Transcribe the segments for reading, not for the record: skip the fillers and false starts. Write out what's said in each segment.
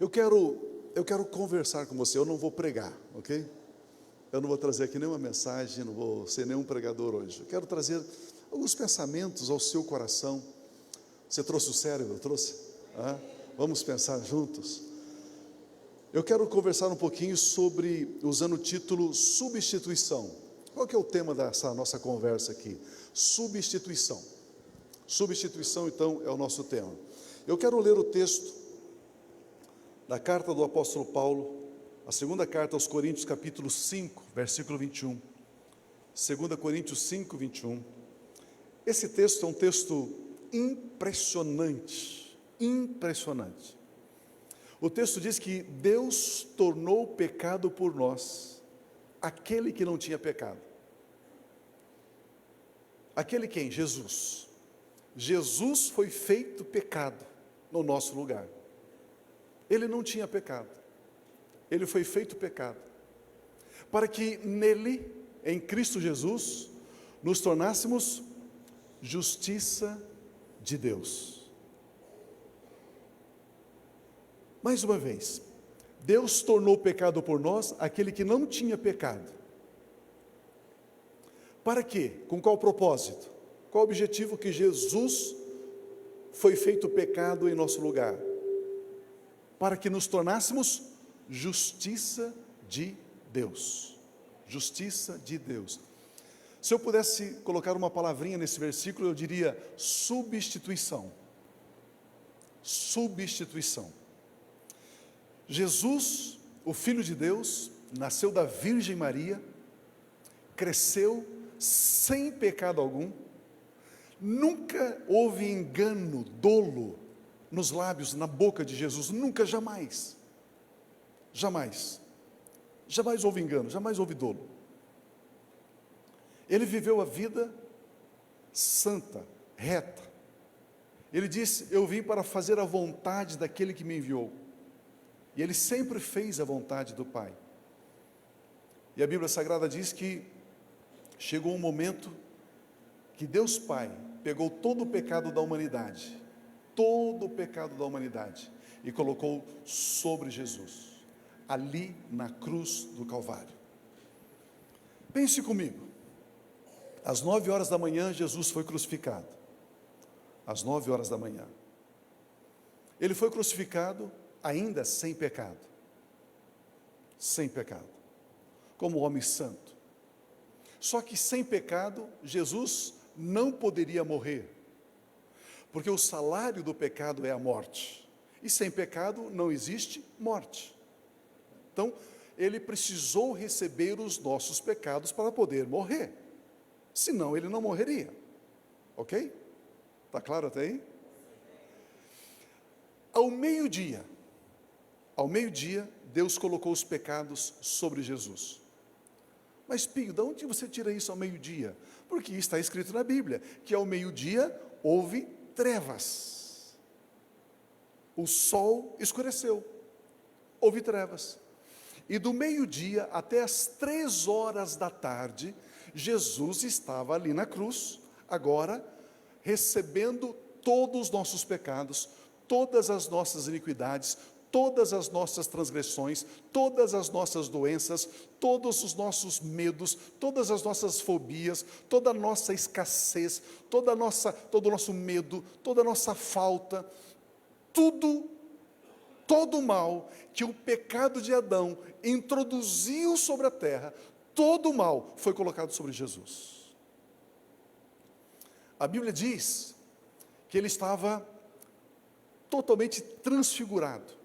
Eu quero conversar com você, eu não vou pregar, ok? Eu não vou trazer aqui nenhuma mensagem, não vou ser nenhum pregador hoje. Eu quero trazer alguns pensamentos ao seu coração. Você trouxe o cérebro, trouxe? Vamos pensar juntos. Eu quero conversar um pouquinho sobre, usando o título substituição. Qual que é o tema dessa nossa conversa aqui? Substituição. Substituição, então, é o nosso tema. Eu quero ler o texto da carta do apóstolo Paulo, a segunda carta aos Coríntios, capítulo 5, versículo 21. 2 Coríntios 5, 21. Esse texto é um texto impressionante, impressionante. O texto diz que Deus tornou pecado por nós, aquele que não tinha pecado. Aquele quem? Jesus. Jesus foi feito pecado no nosso lugar. Ele não tinha pecado. Ele foi feito pecado. Para que nele, em Cristo Jesus, nos tornássemos justiça de Deus. Mais uma vez, Deus tornou pecado por nós aquele que não tinha pecado. Para quê? Com qual propósito? Qual o objetivo que Jesus foi feito pecado em nosso lugar? Para que nos tornássemos justiça de Deus. Justiça de Deus. Se eu pudesse colocar uma palavrinha nesse versículo, eu diria substituição. Substituição. Jesus, o Filho de Deus, nasceu da Virgem Maria, cresceu sem pecado algum, nunca houve engano, dolo nos lábios, na boca de Jesus, nunca, jamais, jamais, jamais houve engano, jamais houve dolo. Ele viveu a vida santa, reta. Ele disse: eu vim para fazer a vontade daquele que me enviou. E ele sempre fez a vontade do Pai. E a Bíblia Sagrada diz que chegou um momento que Deus Pai pegou todo o pecado da humanidade, e colocou sobre Jesus, ali na cruz do Calvário. Pense comigo, às 9 horas da manhã Jesus foi crucificado, às 9 horas da manhã, ele foi crucificado ainda sem pecado, como homem santo. Só que sem pecado, Jesus não poderia morrer, porque o salário do pecado é a morte, e sem pecado não existe morte. Então, ele precisou receber os nossos pecados para poder morrer, senão ele não morreria, ok? Está claro até aí? Ao meio-dia, Deus colocou os pecados sobre Jesus. Mas Pio, de onde você tira isso ao meio-dia? Porque está escrito na Bíblia, que ao meio-dia houve trevas. O sol escureceu, houve trevas. E do meio-dia até as 3 horas da tarde, Jesus estava ali na cruz, agora, recebendo todos os nossos pecados, todas as nossas iniquidades, todas as nossas transgressões, todas as nossas doenças, todos os nossos medos, todas as nossas fobias, toda a nossa escassez, todo o nosso medo, toda a nossa falta, todo o mal que o pecado de Adão introduziu sobre a terra, todo o mal foi colocado sobre Jesus. A Bíblia diz que ele estava totalmente transfigurado.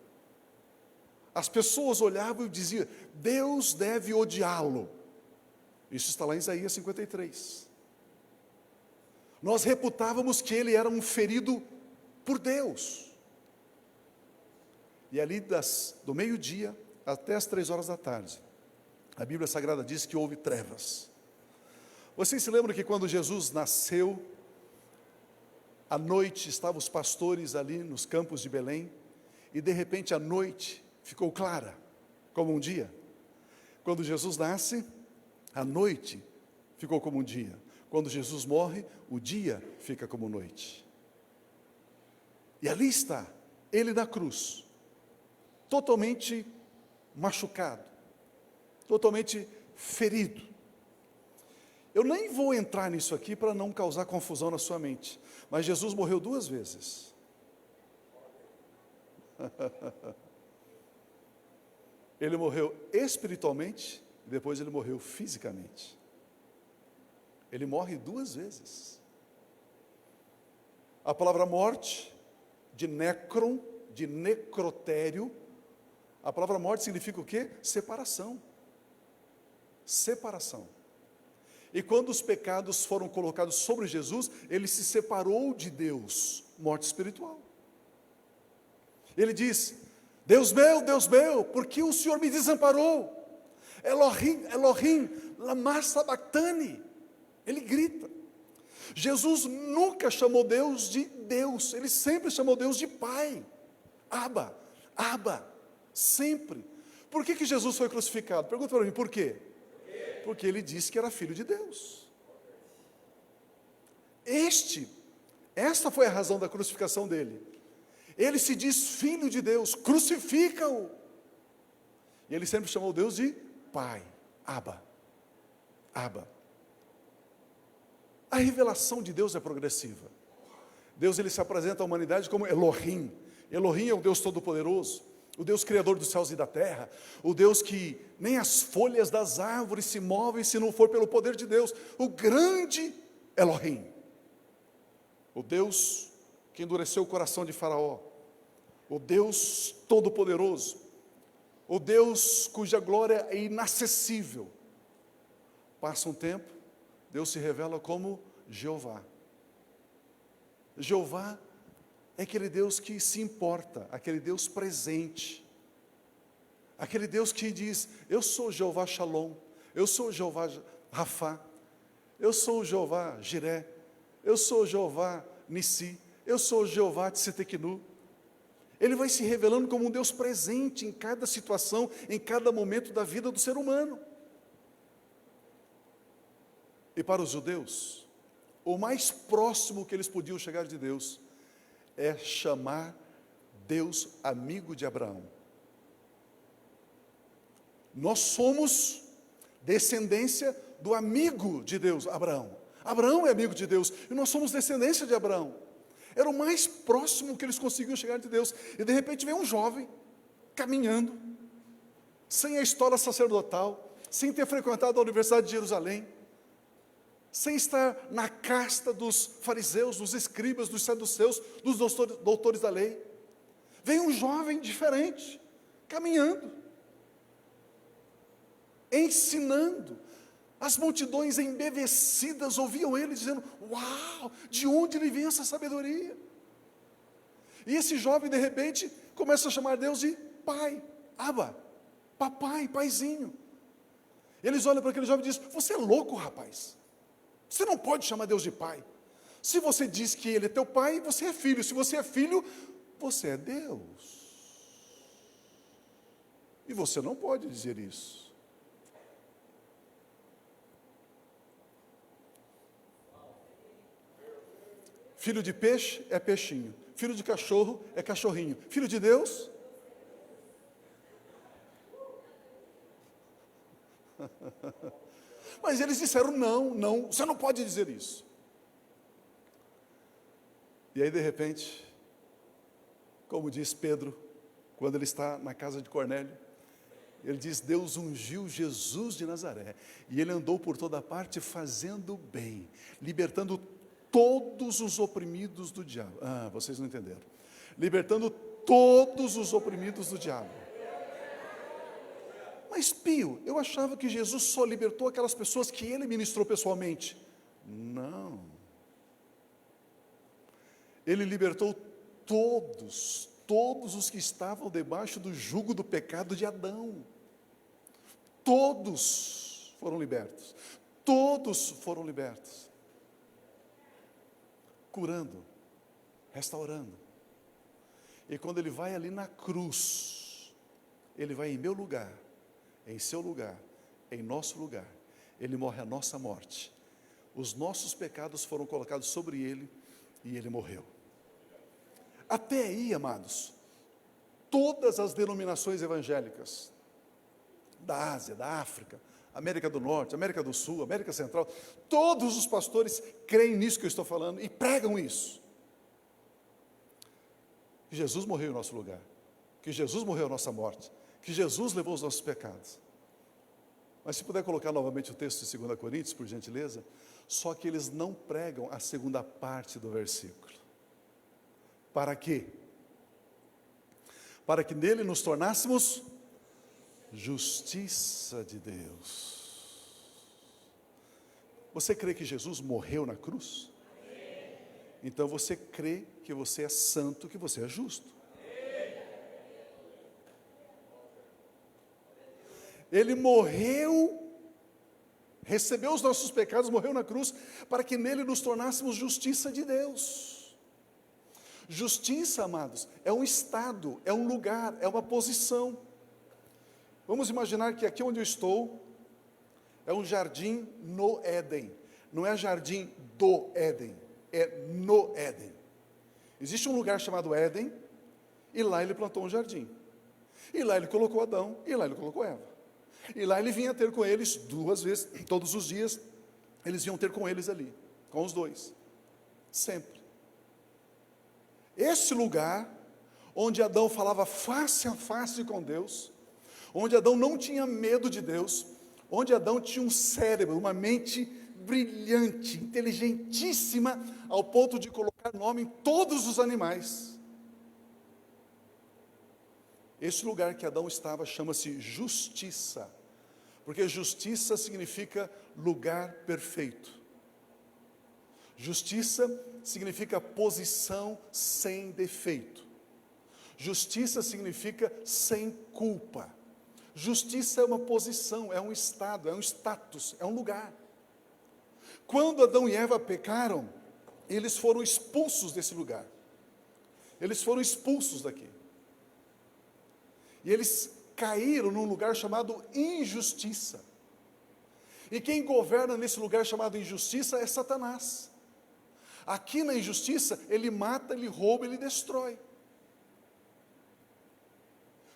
As pessoas olhavam e diziam: Deus deve odiá-lo. Isso está lá em Isaías 53. Nós reputávamos que ele era um ferido por Deus. E ali do meio-dia até as 3 horas da tarde, a Bíblia Sagrada diz que houve trevas. Vocês se lembram que quando Jesus nasceu, à noite estavam os pastores ali nos campos de Belém, e de repente a noite ficou clara, como um dia. Quando Jesus nasce, a noite ficou como um dia. Quando Jesus morre, o dia fica como noite. E ali está, ele na cruz, totalmente machucado, totalmente ferido. Eu nem vou entrar nisso aqui para não causar confusão na sua mente, mas Jesus morreu 2 vezes. Ele morreu espiritualmente, e depois ele morreu fisicamente. Ele morre 2 vezes. A palavra morte, de necron, de necrotério, a palavra morte significa o quê? Separação. Separação. E quando os pecados foram colocados sobre Jesus, ele se separou de Deus, morte espiritual. Ele diz: Deus meu, por que o Senhor me desamparou? Elohim, Elohim, lama sabachthani. Ele grita. Jesus nunca chamou Deus de Deus, ele sempre chamou Deus de Pai. Abba, Abba, sempre. Por que Jesus foi crucificado? Pergunta para mim, por quê? Porque ele disse que era filho de Deus. Esta foi a razão da crucificação dele. Ele se diz filho de Deus, crucifica-o. E ele sempre chamou Deus de Pai, Abba, Abba. A revelação de Deus é progressiva. Deus, ele se apresenta à humanidade como Elohim. Elohim é o Deus Todo-Poderoso, o Deus Criador dos céus e da terra, o Deus que nem as folhas das árvores se movem se não for pelo poder de Deus, o grande Elohim, o Deus que endureceu o coração de Faraó, o Deus Todo-Poderoso, o Deus cuja glória é inacessível. Passa um tempo, Deus se revela como Jeová. Jeová é aquele Deus que se importa, aquele Deus presente, aquele Deus que diz: eu sou Jeová Shalom, eu sou Jeová Rafá, eu sou Jeová Jiré, eu sou Jeová Nissi, eu sou Jeová Tsetekinu. Ele vai se revelando como um Deus presente em cada situação, em cada momento da vida do ser humano. E para os judeus, o mais próximo que eles podiam chegar de Deus é chamar Deus amigo de Abraão. Nós somos descendência do amigo de Deus, Abraão. Abraão é amigo de Deus e nós somos descendência de Abraão. Era o mais próximo que eles conseguiam chegar de Deus. E de repente vem um jovem caminhando, sem a história sacerdotal, sem ter frequentado a Universidade de Jerusalém, sem estar na casta dos fariseus, dos escribas, dos saduceus, dos doutores da lei. Vem um jovem diferente, caminhando, ensinando. As multidões embevecidas ouviam ele dizendo: uau, de onde lhe vem essa sabedoria? E esse jovem de repente começa a chamar Deus de pai, Abba, papai, paizinho. Eles olham para aquele jovem e dizem: você é louco, rapaz, você não pode chamar Deus de pai. Se você diz que ele é teu pai, você é filho. Se você é filho, você é Deus. E você não pode dizer isso. Filho de peixe é peixinho, filho de cachorro é cachorrinho, filho de Deus? Mas eles disseram: não, você não pode dizer isso. E aí de repente, como diz Pedro, quando ele está na casa de Cornélio, ele diz: Deus ungiu Jesus de Nazaré, e ele andou por toda parte fazendo bem, libertando todos os oprimidos do diabo. Vocês não entenderam. Libertando todos os oprimidos do diabo. Mas Pio, eu achava que Jesus só libertou aquelas pessoas que ele ministrou pessoalmente. Não. Ele libertou todos os que estavam debaixo do jugo do pecado de Adão. Todos foram libertos. Todos foram libertos. Curando, restaurando. E quando ele vai ali na cruz, ele vai em meu lugar, em seu lugar, em nosso lugar. Ele morre a nossa morte. Os nossos pecados foram colocados sobre ele e ele morreu. Até aí, amados, todas as denominações evangélicas, da Ásia, da África, América do Norte, América do Sul, América Central, todos os pastores creem nisso que eu estou falando e pregam isso. Que Jesus morreu em nosso lugar, que Jesus morreu a nossa morte, que Jesus levou os nossos pecados. Mas se puder colocar novamente o texto de 2 Coríntios, por gentileza, só que eles não pregam a segunda parte do versículo. Para quê? Para que nele nos tornássemos justiça de Deus. Você crê que Jesus morreu na cruz? Então você crê que você é santo, que você é justo. Ele morreu, recebeu os nossos pecados, morreu na cruz, para que nele nos tornássemos justiça de Deus. Justiça, amados, é um estado, é um lugar, é uma posição. Vamos imaginar que aqui onde eu estou, é um jardim no Éden. Não é jardim do Éden, é no Éden. Existe um lugar chamado Éden, e lá ele plantou um jardim. E lá ele colocou Adão, e lá ele colocou Eva. E lá ele vinha ter com eles 2 vezes, todos os dias, eles iam ter com eles ali, com os dois, sempre. Esse lugar, onde Adão falava face a face com Deus, onde Adão não tinha medo de Deus, onde Adão tinha um cérebro, uma mente brilhante, inteligentíssima, ao ponto de colocar nome em todos os animais. Esse lugar que Adão estava chama-se justiça, porque justiça significa lugar perfeito. Justiça significa posição sem defeito. Justiça significa sem culpa. Justiça é uma posição, é um estado, é um status, é um lugar. Quando Adão e Eva pecaram, eles foram expulsos desse lugar. Eles foram expulsos daqui. E eles caíram num lugar chamado injustiça. E quem governa nesse lugar chamado injustiça é Satanás. Aqui na injustiça, ele mata, ele rouba, ele destrói.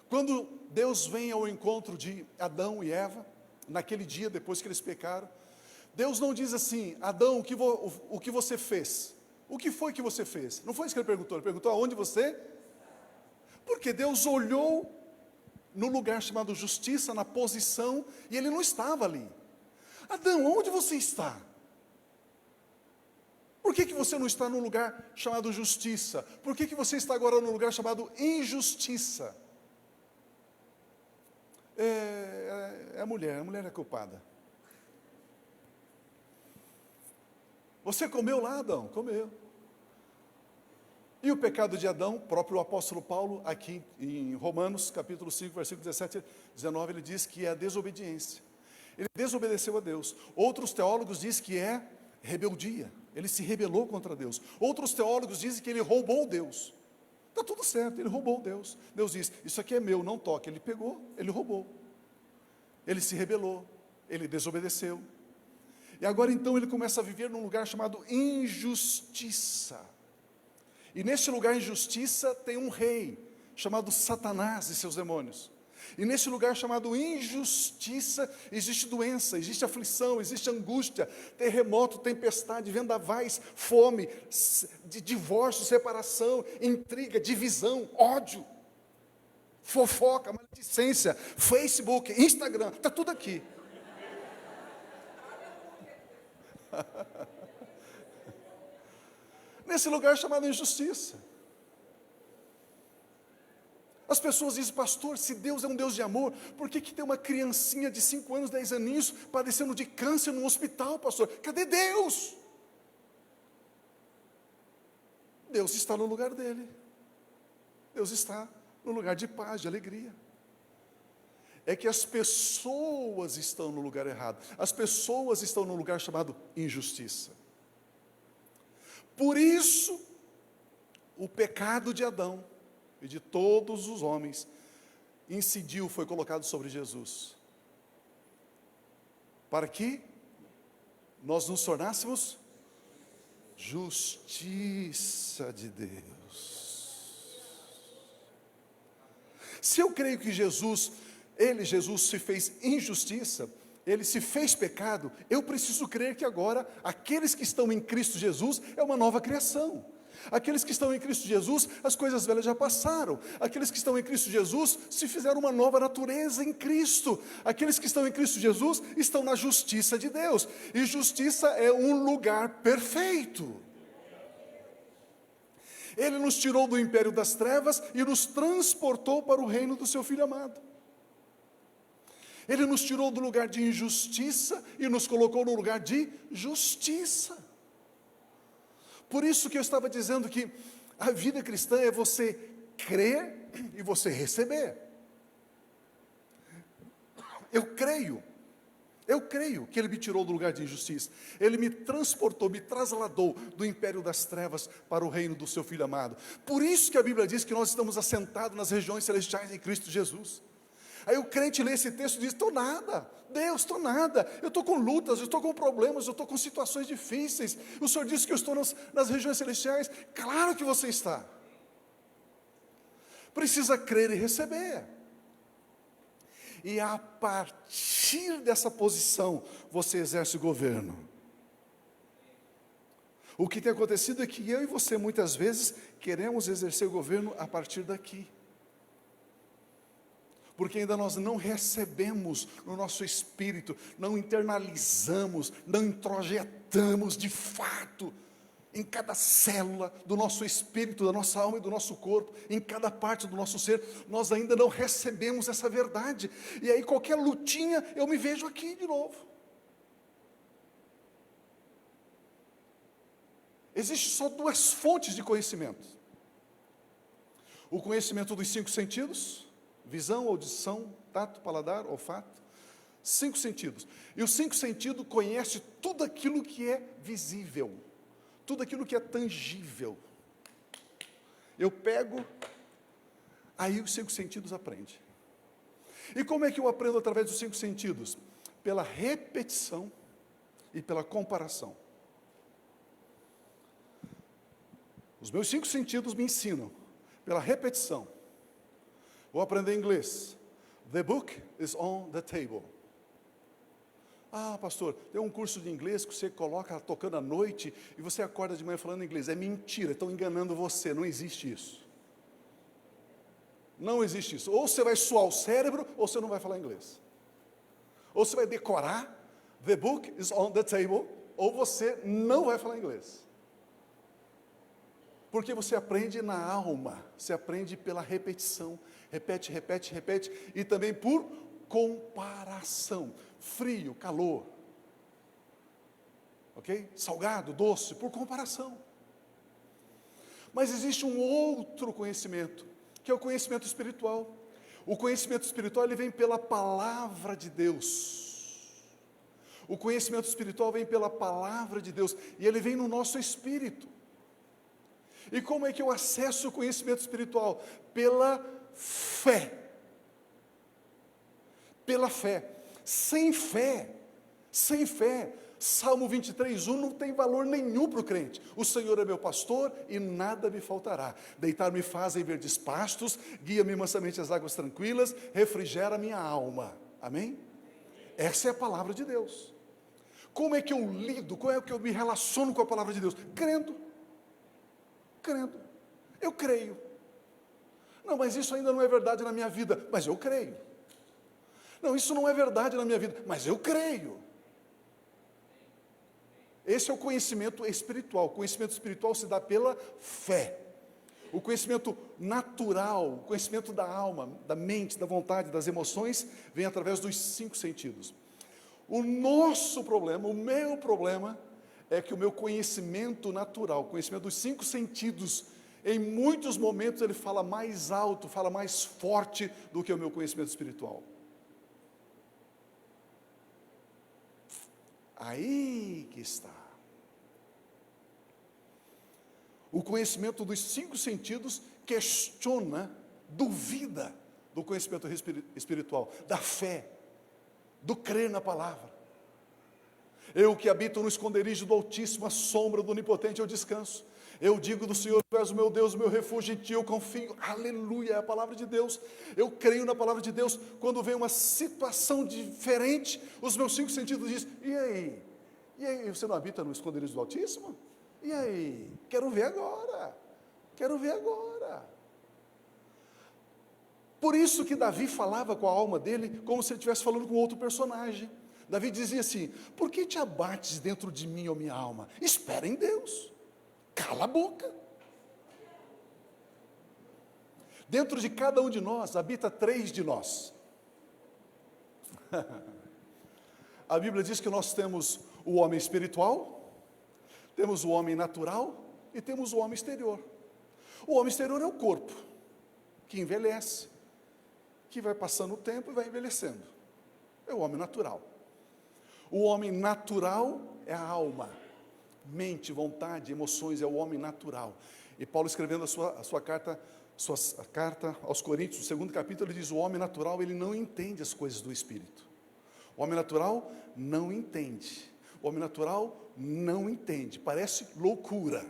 Quando Deus vem ao encontro de Adão e Eva, naquele dia depois que eles pecaram, Deus não diz assim: Adão, o que você fez? O que foi que você fez? Não foi isso que ele perguntou aonde você? Porque Deus olhou no lugar chamado justiça, na posição, e ele não estava ali. Adão, onde você está? Por que você não está no lugar chamado justiça? Por que você está agora no lugar chamado injustiça? A mulher é culpada. Você comeu lá, Adão? Comeu. E o pecado de Adão, próprio apóstolo Paulo, aqui em Romanos, capítulo 5, versículo 17 e 19, ele diz que é a desobediência. Ele desobedeceu a Deus. Outros teólogos dizem que é rebeldia. Ele se rebelou contra Deus. Outros teólogos dizem que ele roubou Deus. Está tudo certo, ele roubou Deus. Deus diz: isso aqui é meu, não toque. Ele pegou, ele roubou. Ele se rebelou, ele desobedeceu. E agora então ele começa a viver num lugar chamado injustiça. E nesse lugar injustiça tem um rei, chamado Satanás e seus demônios. E nesse lugar chamado injustiça, existe doença, existe aflição, existe angústia, terremoto, tempestade, vendavais, fome, divórcio, separação, intriga, divisão, ódio, fofoca, maledicência, Facebook, Instagram, está tudo aqui. Nesse lugar chamado injustiça. As pessoas dizem: pastor, se Deus é um Deus de amor, por que tem uma criancinha de 5 anos, 10 aninhos, padecendo de câncer no hospital, pastor? Cadê Deus? Deus está no lugar dele. Deus está no lugar de paz, de alegria. É que as pessoas estão no lugar errado. As pessoas estão no lugar chamado injustiça. Por isso, o pecado de Adão e de todos os homens incidiu, foi colocado sobre Jesus, para que nós nos tornássemos justiça de Deus. Se eu creio que Jesus se fez injustiça, ele se fez pecado, eu preciso crer que agora aqueles que estão em Cristo Jesus é uma nova criação. Aqueles que estão em Cristo Jesus, as coisas velhas já passaram. Aqueles que estão em Cristo Jesus se fizeram uma nova natureza em Cristo. Aqueles que estão em Cristo Jesus estão na justiça de Deus. E justiça é um lugar perfeito. Ele nos tirou do império das trevas e nos transportou para o reino do seu Filho amado. Ele nos tirou do lugar de injustiça e nos colocou no lugar de justiça. Por isso que eu estava dizendo que a vida cristã é você crer e você receber. Eu creio que Ele me tirou do lugar de injustiça. Ele me transportou, me trasladou do império das trevas para o reino do seu Filho amado. Por isso que a Bíblia diz que nós estamos assentados nas regiões celestiais em Cristo Jesus. Aí o crente lê esse texto e diz, estou nada, Deus, estou nada, eu estou com lutas, eu estou com problemas, eu estou com situações difíceis, o Senhor disse que eu estou nas regiões celestiais. Claro que você está, precisa crer e receber, e a partir dessa posição, você exerce o governo. O que tem acontecido é que eu e você muitas vezes queremos exercer o governo a partir daqui, porque ainda nós não recebemos no nosso espírito, não internalizamos, não introjetamos de fato, em cada célula do nosso espírito, da nossa alma e do nosso corpo, em cada parte do nosso ser, nós ainda não recebemos essa verdade, e aí qualquer lutinha, eu me vejo aqui de novo. Existem só duas fontes de conhecimento: o conhecimento dos 5 sentidos, visão, audição, tato, paladar, olfato, 5 sentidos. E os 5 sentidos conhecem tudo aquilo que é visível, tudo aquilo que é tangível. Eu pego, aí os 5 sentidos aprendem. E como é que eu aprendo através dos 5 sentidos? Pela repetição e pela comparação. Os meus 5 sentidos me ensinam pela repetição. Vou aprender inglês. The book is on the table. Ah, pastor, tem um curso de inglês que você coloca tocando à noite e você acorda de manhã falando inglês. É mentira, estão enganando você, não existe isso. Não existe isso. Ou você vai suar o cérebro, ou você não vai falar inglês. Ou você vai decorar, the book is on the table, ou você não vai falar inglês. Porque você aprende na alma, você aprende pela repetição, repete, repete, repete, e também por comparação, frio, calor, ok? Salgado, doce, por comparação. Mas existe um outro conhecimento, que é o conhecimento espiritual. O conhecimento espiritual, ele vem pela palavra de Deus. O conhecimento espiritual vem pela palavra de Deus, e ele vem no nosso espírito. E como é que eu acesso o conhecimento espiritual? Pela fé. Pela fé. Sem fé, Salmo 23:1 não tem valor nenhum para o crente. O Senhor é meu pastor e nada me faltará. Deitar-me faz em verdes pastos, guia-me mansamente às águas tranquilas, refrigera minha alma. Amém? Essa é a palavra de Deus. Como é que eu lido, como é que eu me relaciono com a palavra de Deus? Crendo. Eu creio. Não, mas isso ainda não é verdade na minha vida, mas eu creio. Não, isso não é verdade na minha vida, mas eu creio. Esse é o conhecimento espiritual. O conhecimento espiritual se dá pela fé. O conhecimento natural, o conhecimento da alma, da mente, da vontade, das emoções, vem através dos 5 sentidos. O nosso problema, o meu problema, é que o meu conhecimento natural, o conhecimento dos 5 sentidos, em muitos momentos ele fala mais alto, fala mais forte do que o meu conhecimento espiritual. Aí que está. O conhecimento dos 5 sentidos questiona, duvida do conhecimento espiritual, da fé, do crer na palavra. Eu que habito no esconderijo do Altíssimo, a sombra do Onipotente, eu descanso. Eu digo do Senhor, tu és o meu Deus, o meu refúgio, em ti eu confio. Aleluia, é a palavra de Deus. Eu creio na palavra de Deus. Quando vem uma situação diferente, os meus 5 sentidos dizem, e aí? E aí, você não habita no esconderijo do Altíssimo? E aí? Quero ver agora. Quero ver agora. Por isso que Davi falava com a alma dele, como se ele estivesse falando com outro personagem. Davi dizia assim, por que te abates dentro de mim, ó minha alma? Espera em Deus. Cala a boca. Dentro de cada um de nós habita 3 de nós. A Bíblia diz que nós temos o homem espiritual, temos o homem natural e temos o homem exterior. O homem exterior é o corpo, que envelhece, que vai passando o tempo e vai envelhecendo. É o homem natural. O homem natural é a alma. Mente, vontade, emoções, é o homem natural. E Paulo, escrevendo a sua carta aos Coríntios, no 2º capítulo, ele diz, o homem natural, ele não entende as coisas do Espírito. O homem natural não entende. O homem natural não entende. Parece loucura.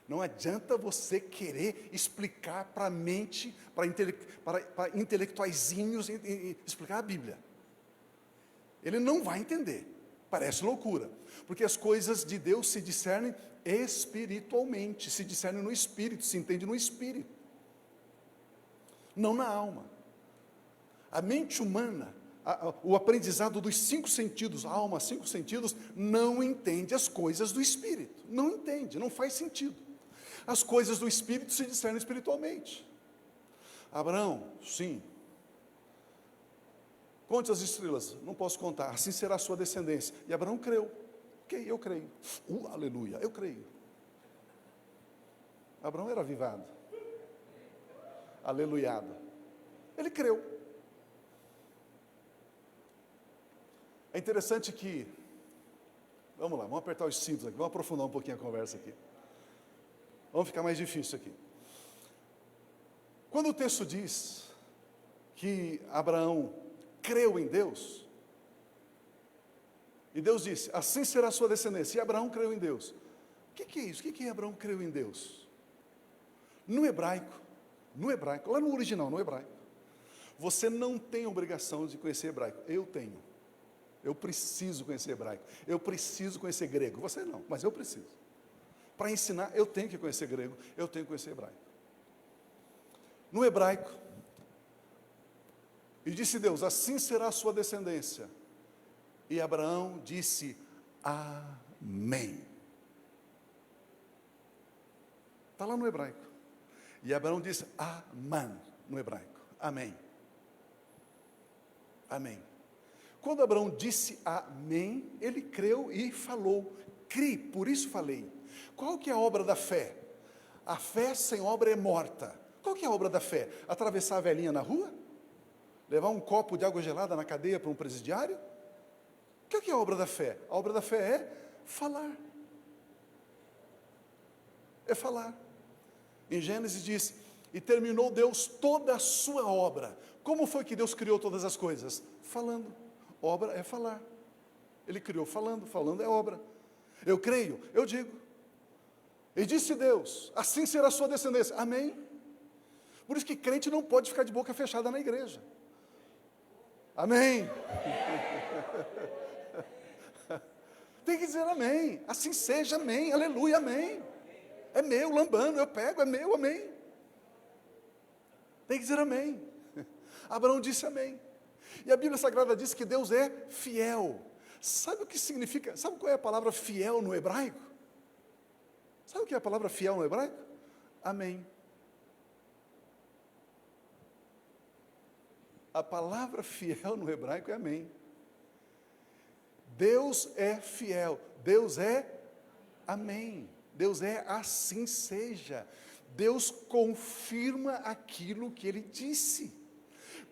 Não adianta você querer explicar para a mente, para intelectuaizinhos, explicar a Bíblia. Ele não vai entender. Parece loucura, porque as coisas de Deus se discernem espiritualmente, se discernem no Espírito, se entende no Espírito, não na alma. A mente humana, o aprendizado dos 5 sentidos, a alma, 5 sentidos, não entende as coisas do Espírito, não entende, não faz sentido. As coisas do Espírito se discernem espiritualmente. Abraão, sim. Conte as estrelas, não posso contar, assim será a sua descendência. E Abraão creu. Ok, eu creio. Aleluia, eu creio. Abraão era avivado. Aleluiado. Ele creu. É interessante que, vamos lá, vamos apertar os cintos aqui, vamos aprofundar um pouquinho a conversa aqui. Vamos ficar mais difícil aqui. Quando o texto diz que Abraão creu em Deus, e Deus disse, assim será a sua descendência, e Abraão creu em Deus. O que é isso? O que é Abraão creu em Deus? No hebraico, lá no original, no hebraico, você não tem obrigação de conhecer hebraico, eu tenho. Eu preciso conhecer hebraico, eu preciso conhecer grego, você não, mas eu preciso. Para ensinar, eu tenho que conhecer grego, eu tenho que conhecer hebraico. No hebraico, e disse Deus, assim será a sua descendência. E Abraão disse, amém. Está lá no hebraico. E Abraão disse, amém, no hebraico. Amém. Amém. Quando Abraão disse amém, ele creu e falou. Cri, por isso falei. Qual que é a obra da fé? A fé sem obra é morta. Qual que é a obra da fé? Atravessar a velhinha na rua? Levar um copo de água gelada na cadeia para um presidiário? O que é a obra da fé? A obra da fé é falar. É falar. Em Gênesis diz, e terminou Deus toda a sua obra. Como foi que Deus criou todas as coisas? Falando. Obra é falar. Ele criou falando, falando é obra. Eu creio, eu digo. E disse Deus, assim será a sua descendência. Amém. Por isso que crente não pode ficar de boca fechada na igreja. Amém. Tem que dizer amém. Assim seja, amém. Aleluia, amém. É meu, lambando, eu pego, é meu, amém. Tem que dizer amém. Abraão disse amém. E a Bíblia Sagrada diz que Deus é fiel. Sabe o que significa? Sabe qual é a palavra fiel no hebraico? Sabe o que é a palavra fiel no hebraico? Amém. A palavra fiel no hebraico é amém. Deus é fiel. Deus é amém. Deus é assim seja. Deus confirma aquilo que ele disse.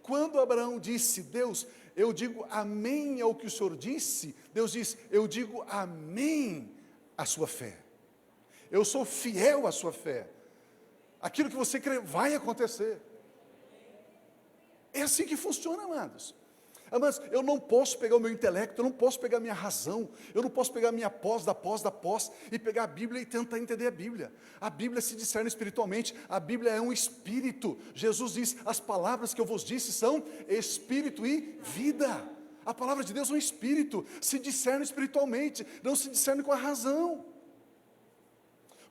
Quando Abraão disse, Deus, eu digo amém ao que o Senhor disse, Deus diz, eu digo amém à sua fé. Eu sou fiel à sua fé. Aquilo que você crê vai acontecer. É assim que funciona, amados. Mas eu não posso pegar o meu intelecto, eu não posso pegar a minha razão, eu não posso pegar a minha pós, e pegar a Bíblia e tentar entender a Bíblia. A Bíblia se discerne espiritualmente, a Bíblia é um espírito. Jesus diz, as palavras que eu vos disse são espírito e vida. A palavra de Deus é um espírito, se discerne espiritualmente, não se discerne com a razão.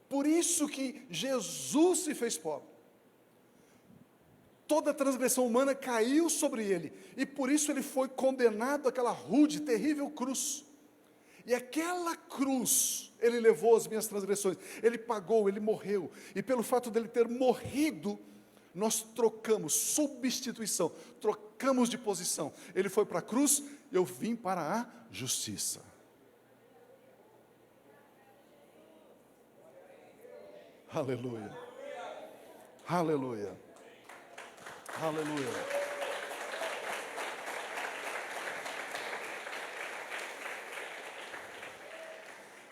Por isso que Jesus se fez pobre. Toda a transgressão humana caiu sobre ele, e por isso ele foi condenado àquela rude, terrível cruz. E aquela cruz, ele levou as minhas transgressões, ele pagou, ele morreu, e pelo fato dele ter morrido, nós trocamos, substituição, trocamos de posição. Ele foi para a cruz, eu vim para a justiça. Aleluia, aleluia. Aleluia.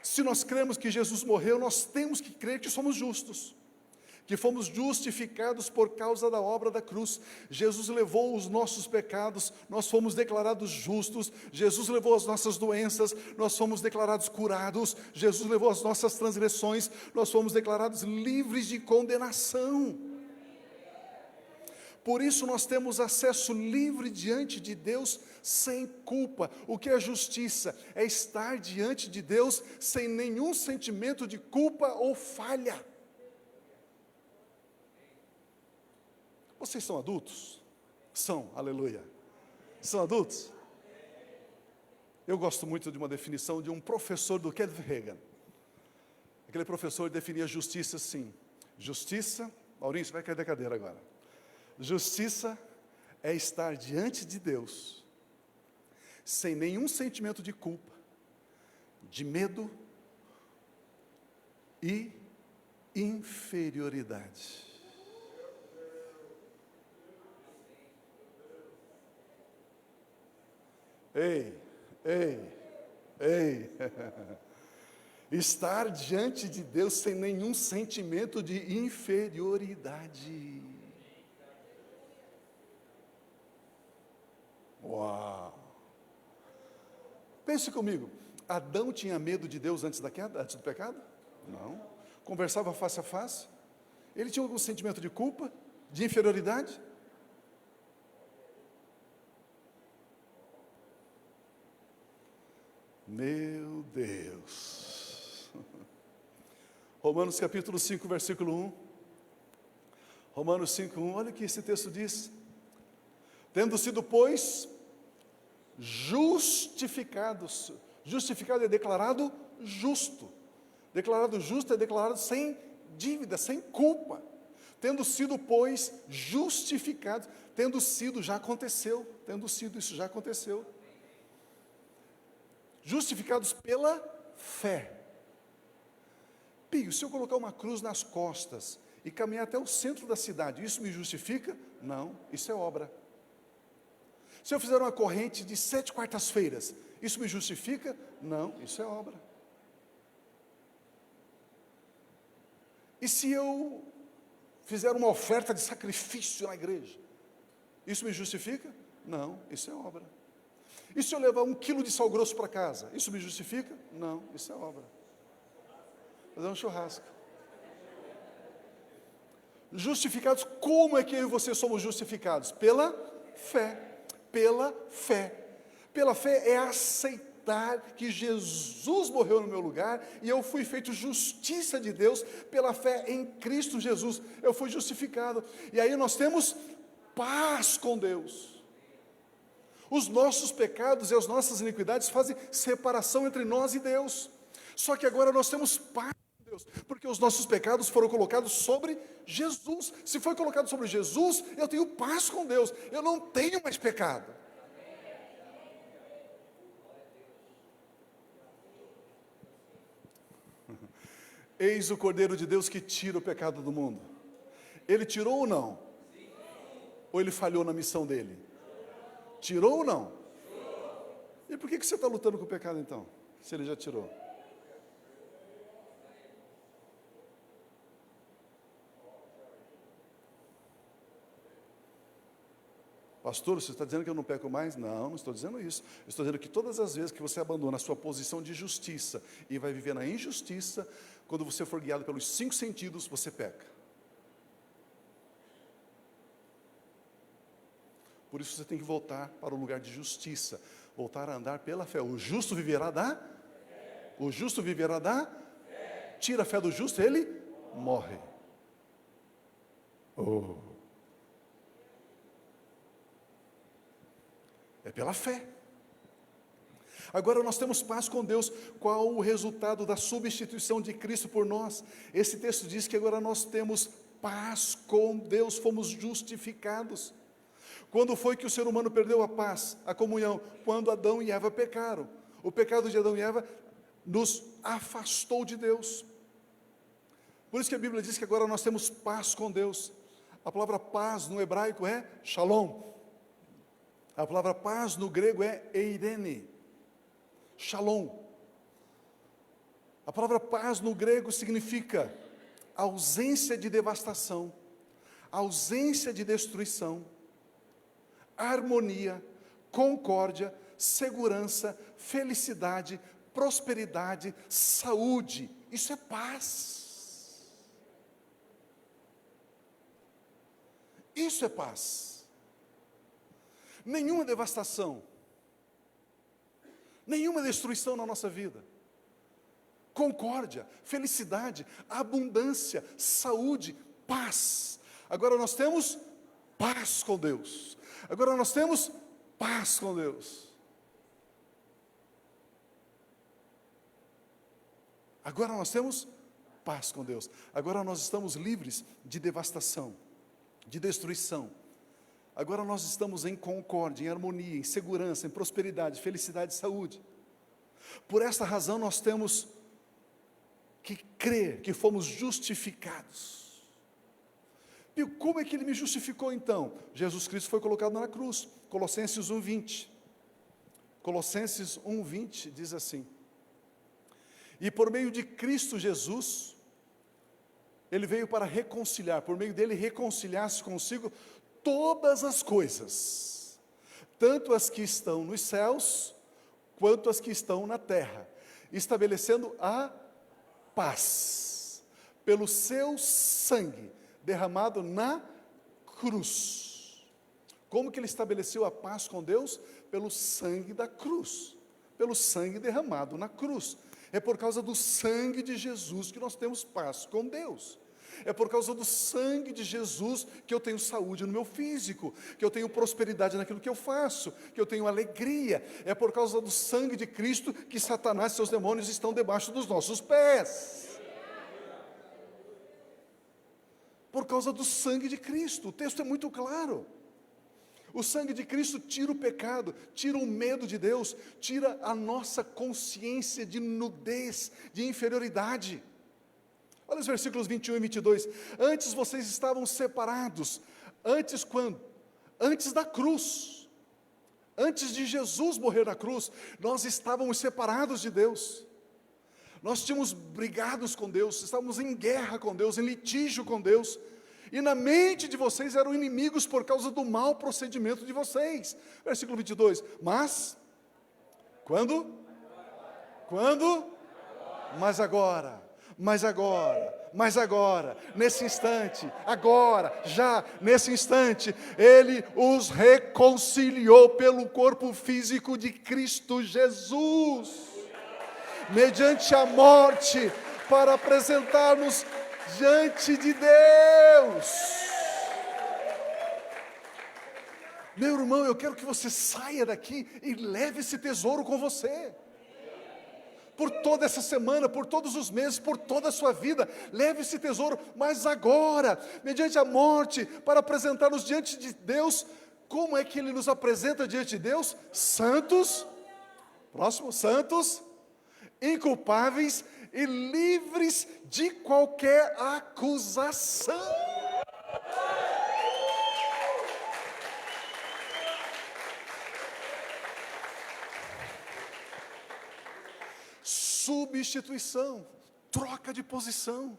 Se nós cremos que Jesus morreu, nós temos que crer que somos justos, que fomos justificados por causa da obra da cruz. Jesus levou os nossos pecados, nós fomos declarados justos. Jesus levou as nossas doenças, nós fomos declarados curados. Jesus levou as nossas transgressões, nós fomos declarados livres de condenação. Por isso nós temos acesso livre diante de Deus sem culpa. O que é justiça? É estar diante de Deus sem nenhum sentimento de culpa ou falha. Vocês são adultos? São, aleluia. São adultos? Eu gosto muito de uma definição de um professor do Kenneth Hagin. Aquele professor definia justiça assim. Justiça, Maurício, vai cair da cadeira agora. Justiça é estar diante de Deus, sem nenhum sentimento de culpa, de medo e inferioridade. Ei. Estar diante de Deus sem nenhum sentimento de inferioridade. Uau! Pense comigo, Adão tinha medo de Deus antes da queda, antes do pecado? Não. Conversava face a face? Ele tinha algum sentimento de culpa, de inferioridade? Meu Deus! Romanos capítulo 5, versículo 1. Romanos 5, 1, olha o que esse texto diz. Tendo sido, pois, justificados. Justificado é declarado justo. Declarado justo é declarado sem dívida, sem culpa. Tendo sido, pois, justificados. Tendo sido, já aconteceu. Tendo sido, isso já aconteceu. Justificados pela fé. Pio, se eu colocar uma cruz nas costas e caminhar até o centro da cidade, isso me justifica? Não, isso é obra. Se eu fizer uma corrente de 7 quartas-feiras, isso me justifica? Não, isso é obra. E se eu fizer uma oferta de sacrifício na igreja, isso me justifica? Não, isso é obra. E se eu levar 1 quilo de sal grosso para casa, isso me justifica? Não, isso é obra. Fazer um churrasco. Justificados, como é que eu e você somos justificados? Pela fé. Pela fé. Pela fé é aceitar que Jesus morreu no meu lugar e eu fui feito justiça de Deus pela fé em Cristo Jesus. Eu fui justificado. E aí nós temos paz com Deus. Os nossos pecados e as nossas iniquidades fazem separação entre nós e Deus. Só que agora nós temos paz com Deus, porque os nossos pecados foram colocados sobre Jesus. Se foi colocado sobre Jesus, eu tenho paz com Deus. Eu não tenho mais pecado. Eis o Cordeiro de Deus que tira o pecado do mundo. Ele tirou ou não? Ou ele falhou na missão dele? Tirou ou não? E por que você está lutando com o pecado então? Se ele já tirou. Pastor, você está dizendo que eu não peco mais? Não, não estou dizendo isso. Eu estou dizendo que todas as vezes que você abandona a sua posição de justiça e vai viver na injustiça, quando você for guiado pelos 5 sentidos, você peca. Por isso você tem que voltar para o lugar de justiça, voltar a andar pela fé. O justo viverá da? O justo viverá da? Tira a fé do justo, ele morre. Oh. É pela fé. Agora nós temos paz com Deus. Qual o resultado da substituição de Cristo por nós? Esse texto diz que agora nós temos paz com Deus, fomos justificados. Quando foi que o ser humano perdeu a paz, a comunhão? Quando Adão e Eva pecaram. O pecado de Adão e Eva nos afastou de Deus. Por isso que a Bíblia diz que agora nós temos paz com Deus. A palavra paz no hebraico é shalom. A palavra paz no grego é eirene. Shalom. A palavra paz no grego significa ausência de devastação, ausência de destruição, harmonia, concórdia, segurança, felicidade, prosperidade, saúde. Isso é paz. Isso é paz. Nenhuma devastação, nenhuma destruição na nossa vida. Concórdia, felicidade, abundância, saúde, paz. Agora nós temos paz com Deus. Agora nós temos paz com Deus. Agora nós temos paz com Deus. Agora nós estamos livres de devastação, de destruição. Agora nós estamos em concórdia, em harmonia, em segurança, em prosperidade, felicidade e saúde. Por esta razão nós temos que crer que fomos justificados. E como é que ele me justificou então? Jesus Cristo foi colocado na cruz. Colossenses 1:20. Colossenses 1:20 diz assim: e por meio de Cristo Jesus, ele veio para reconciliar, por meio dele reconciliar-se consigo todas as coisas, tanto as que estão nos céus, quanto as que estão na terra, estabelecendo a paz, pelo seu sangue, derramado na cruz. Como que ele estabeleceu a paz com Deus? Pelo sangue da cruz, pelo sangue derramado na cruz. É por causa do sangue de Jesus que nós temos paz com Deus. É por causa do sangue de Jesus que eu tenho saúde no meu físico, que eu tenho prosperidade naquilo que eu faço, que eu tenho alegria. É por causa do sangue de Cristo que Satanás e seus demônios estão debaixo dos nossos pés. Por causa do sangue de Cristo. O texto é muito claro. O sangue de Cristo tira o pecado, tira o medo de Deus, tira a nossa consciência de nudez, de inferioridade. Olha os versículos 21 e 22. Antes vocês estavam separados. Antes quando? Antes da cruz. Antes de Jesus morrer na cruz, nós estávamos separados de Deus. Nós tínhamos brigados com Deus, estávamos em guerra com Deus, em litígio com Deus. E na mente de vocês eram inimigos por causa do mau procedimento de vocês. Versículo 22. Mas, quando? Quando? Mas agora. Mas agora, nesse instante, agora, já, nesse instante, Ele os reconciliou pelo corpo físico de Cristo Jesus, mediante a morte, para apresentar-nos diante de Deus. Meu irmão, eu quero que você saia daqui e leve esse tesouro com você. Por toda essa semana, por todos os meses, por toda a sua vida, leve esse tesouro, mas agora, mediante a morte, para apresentar-nos diante de Deus. Como é que Ele nos apresenta diante de Deus? Santos, próximo, santos, inculpáveis e livres de qualquer acusação. Substituição, troca de posição.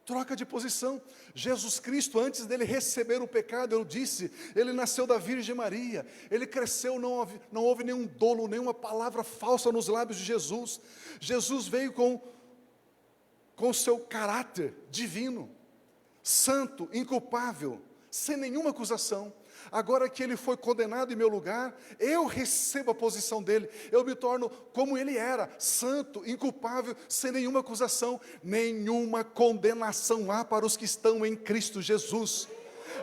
Troca de posição. Jesus Cristo, antes dele receber o pecado, eu disse, ele nasceu da Virgem Maria, ele cresceu, não houve nenhum dolo, nenhuma palavra falsa nos lábios de Jesus. Jesus veio com o seu caráter divino, santo, inculpável, sem nenhuma acusação. Agora que ele foi condenado em meu lugar, eu recebo a posição dele, eu me torno como ele era, santo, inculpável, sem nenhuma acusação, nenhuma condenação há para os que estão em Cristo Jesus.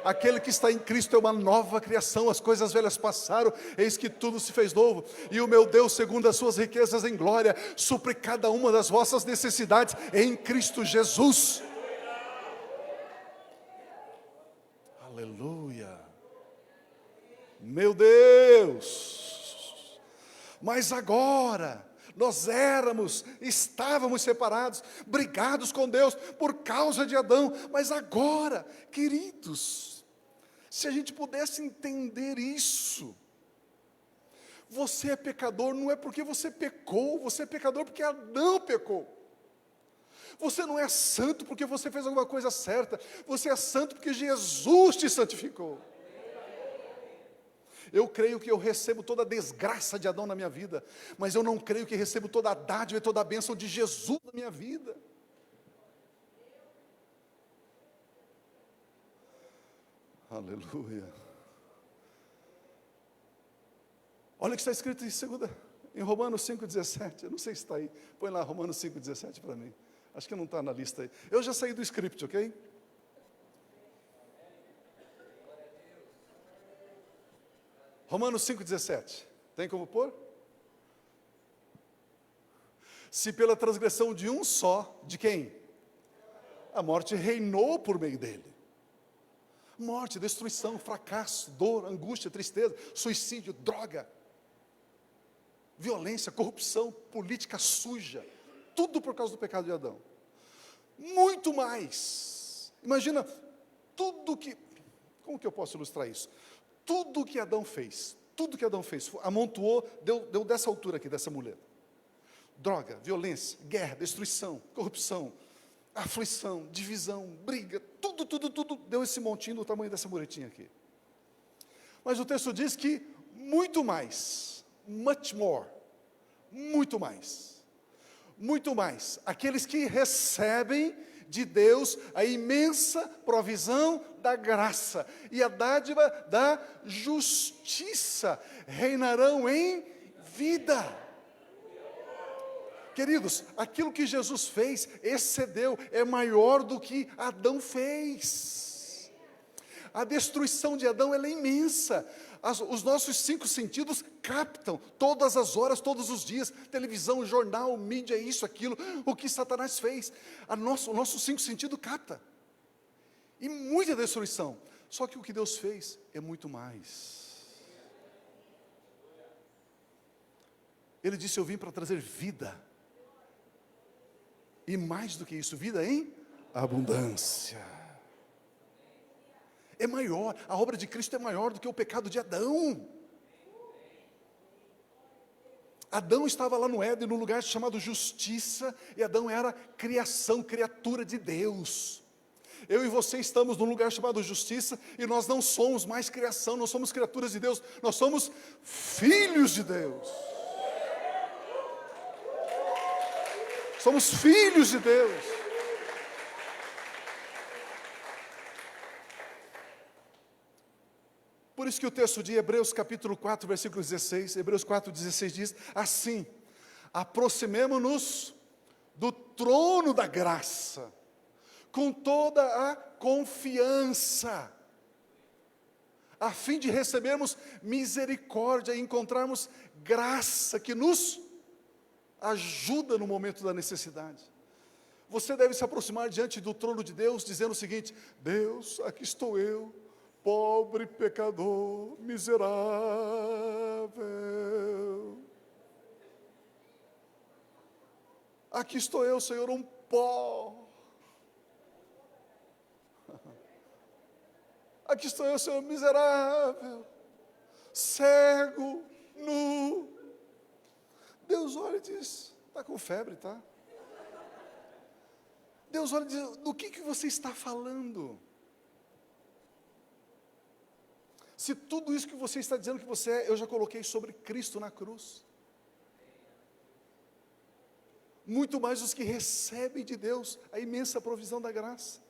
Aquele que está em Cristo é uma nova criação, as coisas velhas passaram, eis que tudo se fez novo, e o meu Deus, segundo as suas riquezas em glória, supre cada uma das vossas necessidades em Cristo Jesus. Aleluia. Meu Deus, mas agora, nós estávamos separados, brigados com Deus, por causa de Adão, mas agora, queridos, se a gente pudesse entender isso, você é pecador, não é porque você pecou, você é pecador porque Adão pecou. Você não é santo porque você fez alguma coisa certa, você é santo porque Jesus te santificou. Eu creio que eu recebo toda a desgraça de Adão na minha vida, mas eu não creio que recebo toda a dádiva e toda a bênção de Jesus na minha vida. Aleluia. Olha o que está escrito em Romanos 5,17, eu não sei se está aí, põe lá Romanos 5,17 para mim, acho que não está na lista aí. Eu já saí do script, ok? Romanos 5,17, tem como pôr? Se pela transgressão de um só, de quem? A morte reinou por meio dele. Morte, destruição, fracasso, dor, angústia, tristeza, suicídio, droga, violência, corrupção, política suja, tudo por causa do pecado de Adão. Muito mais, imagina tudo que, como que eu posso ilustrar isso? Tudo que Adão fez, amontoou, deu dessa altura aqui, dessa mulher. Droga, violência, guerra, destruição, corrupção, aflição, divisão, briga, tudo, deu esse montinho do tamanho dessa muretinha aqui. Mas o texto diz que muito mais, much more, muito mais, aqueles que recebem de Deus a imensa provisão da graça e a dádiva da justiça reinarão em vida. Queridos, aquilo que Jesus fez excedeu, é maior do que Adão fez. A destruição de Adão ela é imensa. Os nossos 5 sentidos captam todas as horas, todos os dias, televisão, jornal, mídia, isso, aquilo, o que Satanás fez. O nosso 5 sentido capta. E muita destruição. Só que o que Deus fez é muito mais. Ele disse, eu vim para trazer vida. E mais do que isso, vida em abundância. É maior, a obra de Cristo é maior do que o pecado de Adão. Adão estava lá no Éden, num lugar chamado justiça, e Adão era criação, criatura de Deus. Eu e você estamos num lugar chamado justiça, e nós não somos mais criação, não somos criaturas de Deus, nós somos filhos de Deus. Somos filhos de Deus. Por isso que o texto de Hebreus capítulo 4, versículo 16, Hebreus 4, 16 diz, assim, aproximemo-nos do trono da graça, com toda a confiança, a fim de recebermos misericórdia e encontrarmos graça que nos ajuda no momento da necessidade. Você deve se aproximar diante do trono de Deus, dizendo o seguinte, Deus, aqui estou eu, pobre pecador, miserável. Aqui estou eu, Senhor, um pó. Aqui estou eu, Senhor, miserável, cego, nu. Deus olha e diz, está com febre, tá? Deus olha e diz: do que você está falando? Se tudo isso que você está dizendo que você é, eu já coloquei sobre Cristo na cruz. Muito mais os que recebem de Deus a imensa provisão da graça.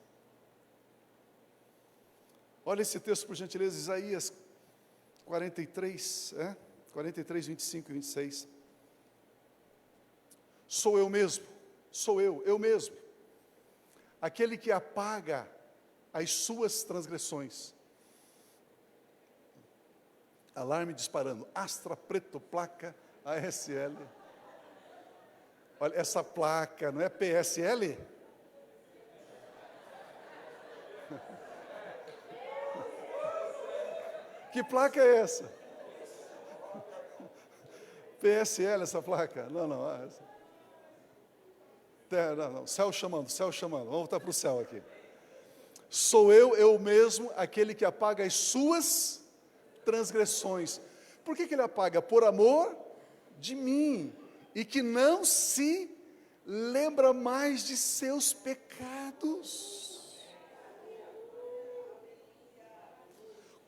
Olha esse texto, por gentileza, Isaías 43, 43, 25 e 26. Sou eu mesmo, sou eu mesmo, aquele que apaga as suas transgressões. Alarme disparando, Astra Preto, placa ASL. Olha, essa placa não é PSL? Que placa é essa? PSL essa placa? Não. Não. Céu chamando. Vamos voltar para o céu aqui. Sou eu mesmo, aquele que apaga as suas transgressões. Por que ele apaga? Por amor de mim, e que não se lembra mais de seus pecados.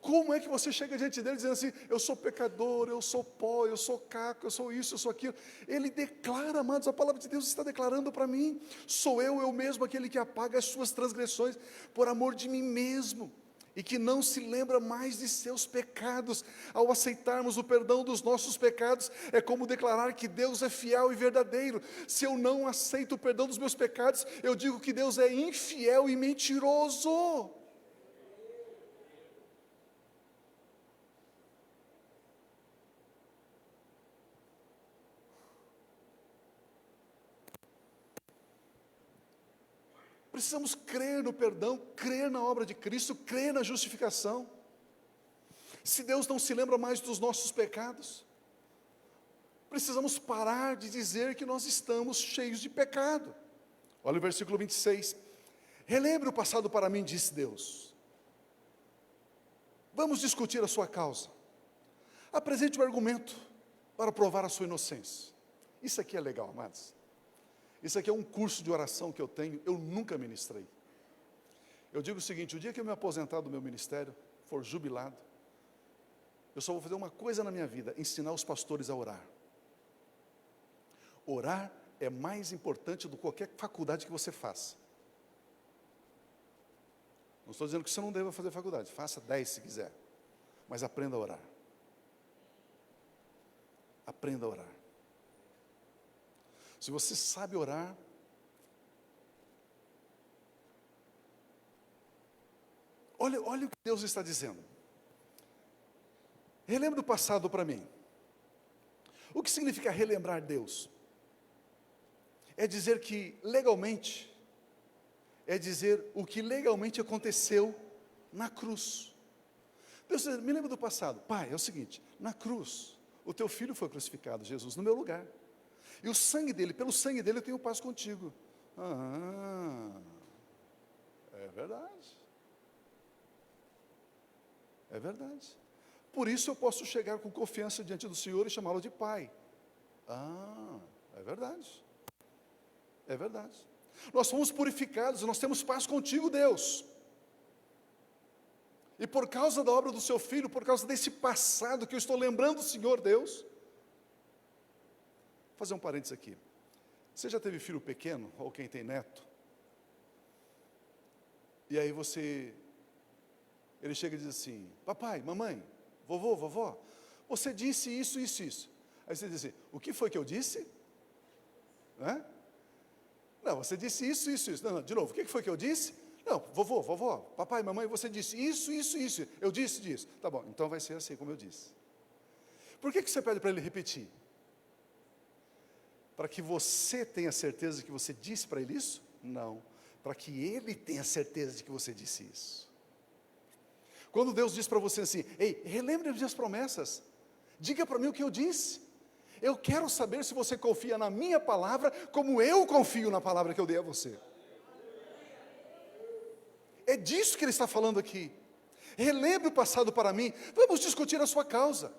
Como é que você chega diante dele dizendo assim: eu sou pecador, eu sou pó, eu sou caco, eu sou isso, eu sou aquilo? Ele declara, amados, a palavra de Deus está declarando para mim: sou eu mesmo aquele que apaga as suas transgressões por amor de mim mesmo, e que não se lembra mais de seus pecados. Ao aceitarmos o perdão dos nossos pecados, é como declarar que Deus é fiel e verdadeiro. Se eu não aceito o perdão dos meus pecados, eu digo que Deus é infiel e mentiroso. Precisamos crer no perdão, crer na obra de Cristo, crer na justificação. Se Deus não se lembra mais dos nossos pecados, precisamos parar de dizer que nós estamos cheios de pecado. Olha o versículo 26. Relembre o passado para mim, disse Deus. Vamos discutir a sua causa. Apresente um argumento para provar a sua inocência. Isso aqui é legal, amados. Isso aqui é um curso de oração que eu tenho, eu nunca ministrei. Eu digo o seguinte: o dia que eu me aposentar do meu ministério, for jubilado, eu só vou fazer uma coisa na minha vida: ensinar os pastores a orar. Orar é mais importante do que qualquer faculdade que você faça. Não estou dizendo que você não deva fazer faculdade, faça 10 se quiser, mas aprenda a orar. Aprenda a orar. Se você sabe orar, olha o que Deus está dizendo. Relembra do passado para mim. O que significa relembrar Deus? É dizer que legalmente, é dizer o que legalmente aconteceu na cruz. Deus diz: me lembra do passado. Pai, é o seguinte, na cruz, o teu filho foi crucificado, Jesus, no meu lugar. E o sangue dele, pelo sangue dele eu tenho paz contigo. É verdade. É verdade. Por isso eu posso chegar com confiança diante do Senhor e chamá-lo de Pai. É verdade. É verdade. Nós fomos purificados, nós temos paz contigo, Deus. E por causa da obra do seu Filho, por causa desse passado que eu estou lembrando, Senhor Deus. Vou fazer um parênteses aqui. Você já teve filho pequeno, ou quem tem neto? E aí ele chega e diz assim: papai, mamãe, vovô, vovó, você disse isso, isso, isso. Aí você diz assim: o que foi que eu disse? Não, você disse isso, isso, isso. Não, de novo, o que foi que eu disse? Não, vovô, vovó, papai, mamãe, você disse isso, isso, isso. Eu disse disso. Tá bom, então vai ser assim como eu disse. Por que você pede para ele repetir? Para que você tenha certeza de que você disse para ele isso? Não. Para que ele tenha certeza de que você disse isso. Quando Deus diz para você assim: ei, relembre as minhas promessas. Diga para mim o que eu disse. Eu quero saber se você confia na minha palavra, como eu confio na palavra que eu dei a você. É disso que ele está falando aqui. Relembre o passado para mim. Vamos discutir a sua causa.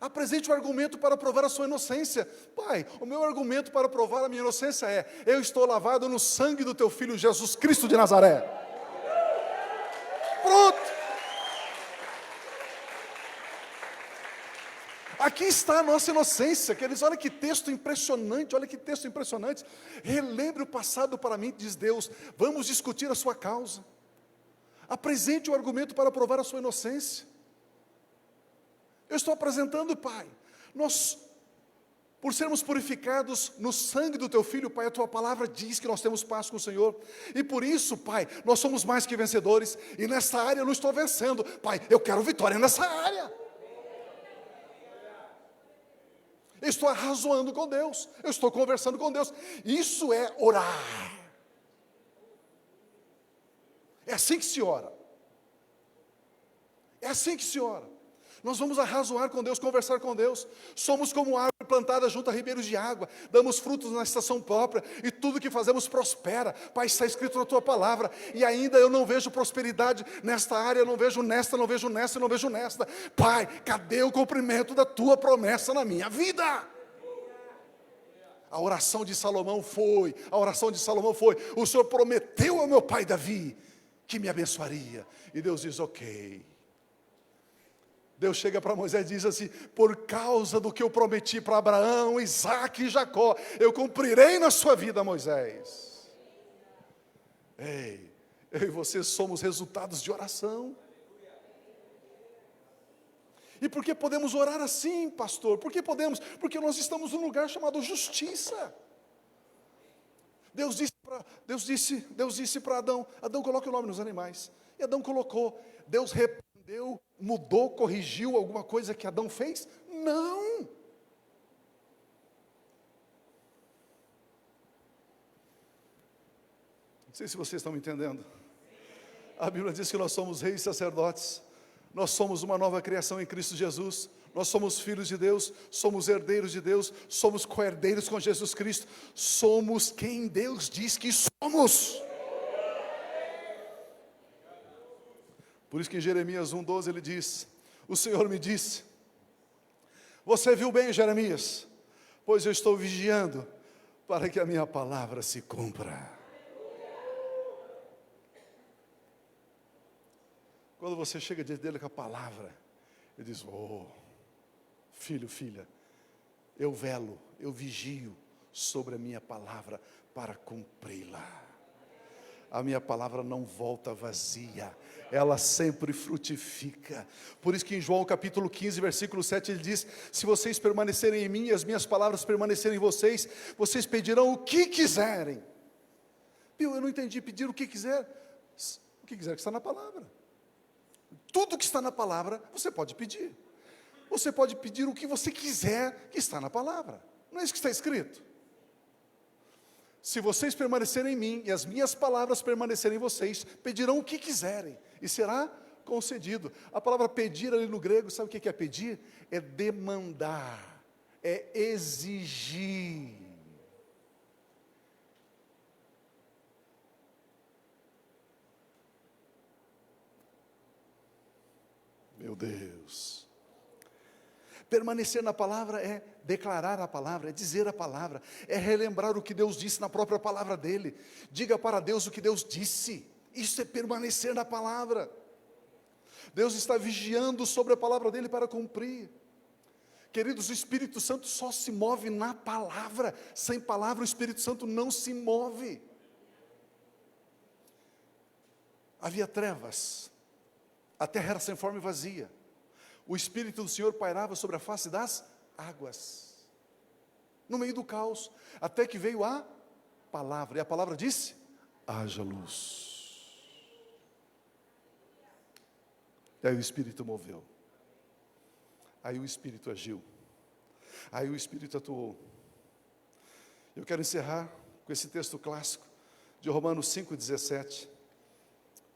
Apresente o argumento para provar a sua inocência. Pai, o meu argumento para provar a minha inocência é: eu estou lavado no sangue do teu Filho Jesus Cristo de Nazaré. Pronto. Aqui está a nossa inocência, queridos. Olha que texto impressionante, olha que texto impressionante. Relembre o passado para mim, diz Deus. Vamos discutir a sua causa. Apresente o argumento para provar a sua inocência. Eu estou apresentando, Pai. Nós, por sermos purificados no sangue do teu Filho, Pai, a tua palavra diz que nós temos paz com o Senhor. E por isso, Pai, nós somos mais que vencedores. E nessa área eu não estou vencendo. Pai, eu quero vitória nessa área. Eu estou arrazoando com Deus, eu estou conversando com Deus. Isso é orar. É assim que se ora. É assim que se ora. Nós vamos arrazoar com Deus, conversar com Deus. Somos como árvore plantada junto a ribeiros de água, damos frutos na estação própria, e tudo que fazemos prospera. Pai, está escrito na tua palavra, e ainda eu não vejo prosperidade nesta área, eu não vejo nesta, não vejo nesta, não vejo nesta. Pai, cadê o cumprimento da tua promessa na minha vida? A oração de Salomão foi, o Senhor prometeu ao meu pai Davi que me abençoaria, e Deus diz: ok. Deus chega para Moisés e diz assim: por causa do que eu prometi para Abraão, Isaque e Jacó, eu cumprirei na sua vida, Moisés. Ei, eu e você somos resultados de oração. E por que podemos orar assim, pastor? Por que podemos? Porque nós estamos num lugar chamado justiça. Deus disse para Adão: Adão, coloque o nome nos animais. E Adão colocou. Deus repreendeu, mudou, corrigiu alguma coisa que Adão fez? Não. Não sei se vocês estão me entendendo. A Bíblia diz que nós somos reis e sacerdotes. Nós somos uma nova criação em Cristo Jesus. Nós somos filhos de Deus, somos herdeiros de Deus, somos co-herdeiros com Jesus Cristo. Somos quem Deus diz que somos. Por isso que em Jeremias 1,12 ele diz: o Senhor me disse: você viu bem, Jeremias, pois eu estou vigiando para que a minha palavra se cumpra. Quando você chega diante dele com a palavra, ele diz: oh, filho, filha, eu velo, eu vigio sobre a minha palavra para cumpri-la. A minha palavra não volta vazia, ela sempre frutifica. Por isso que em João capítulo 15, versículo 7, ele diz: se vocês permanecerem em mim e as minhas palavras permanecerem em vocês, vocês pedirão o que quiserem. Eu não entendi, pedir o que quiser. O que quiser que está na palavra. Tudo que está na palavra, você pode pedir. Você pode pedir o que você quiser que está na palavra. Não é isso que está escrito? Se vocês permanecerem em mim e as minhas palavras permanecerem em vocês, pedirão o que quiserem e será concedido. A palavra pedir ali no grego, sabe o que é pedir? É demandar, é exigir. Meu Deus. Permanecer na palavra é declarar a palavra, é dizer a palavra, é relembrar o que Deus disse na própria palavra dele. Diga para Deus o que Deus disse. Isso é permanecer na palavra. Deus está vigiando sobre a palavra dele para cumprir. Queridos, o Espírito Santo só se move na palavra. Sem palavra o Espírito Santo não se move. Havia trevas, a terra era sem forma e vazia. O Espírito do Senhor pairava sobre a face das águas, no meio do caos, até que veio a palavra, e a palavra disse: haja luz. E aí o Espírito moveu, aí o Espírito agiu, aí o Espírito atuou. Eu quero encerrar com esse texto clássico de Romanos 5,17,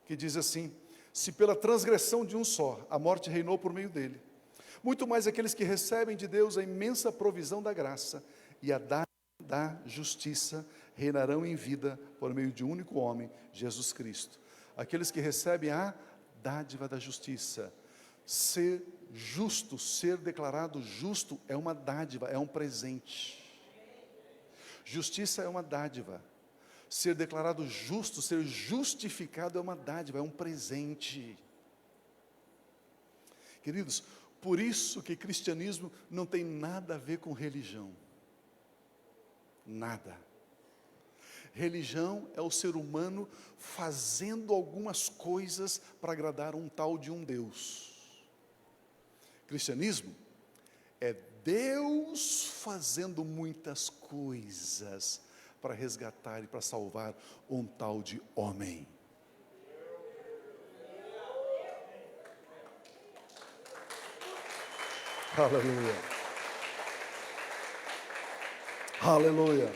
que diz assim: se pela transgressão de um só a morte reinou por meio dele, muito mais aqueles que recebem de Deus a imensa provisão da graça e a dádiva da justiça reinarão em vida por meio de um único homem, Jesus Cristo. Aqueles que recebem a dádiva da justiça. Ser justo, ser declarado justo é uma dádiva, é um presente. Justiça é uma dádiva. Ser declarado justo, ser justificado é uma dádiva, é um presente. Queridos, por isso que cristianismo não tem nada a ver com religião. Nada. Religião é o ser humano fazendo algumas coisas para agradar um tal de um Deus. Cristianismo é Deus fazendo muitas coisas para resgatar e para salvar um tal de homem. Aleluia. Aleluia.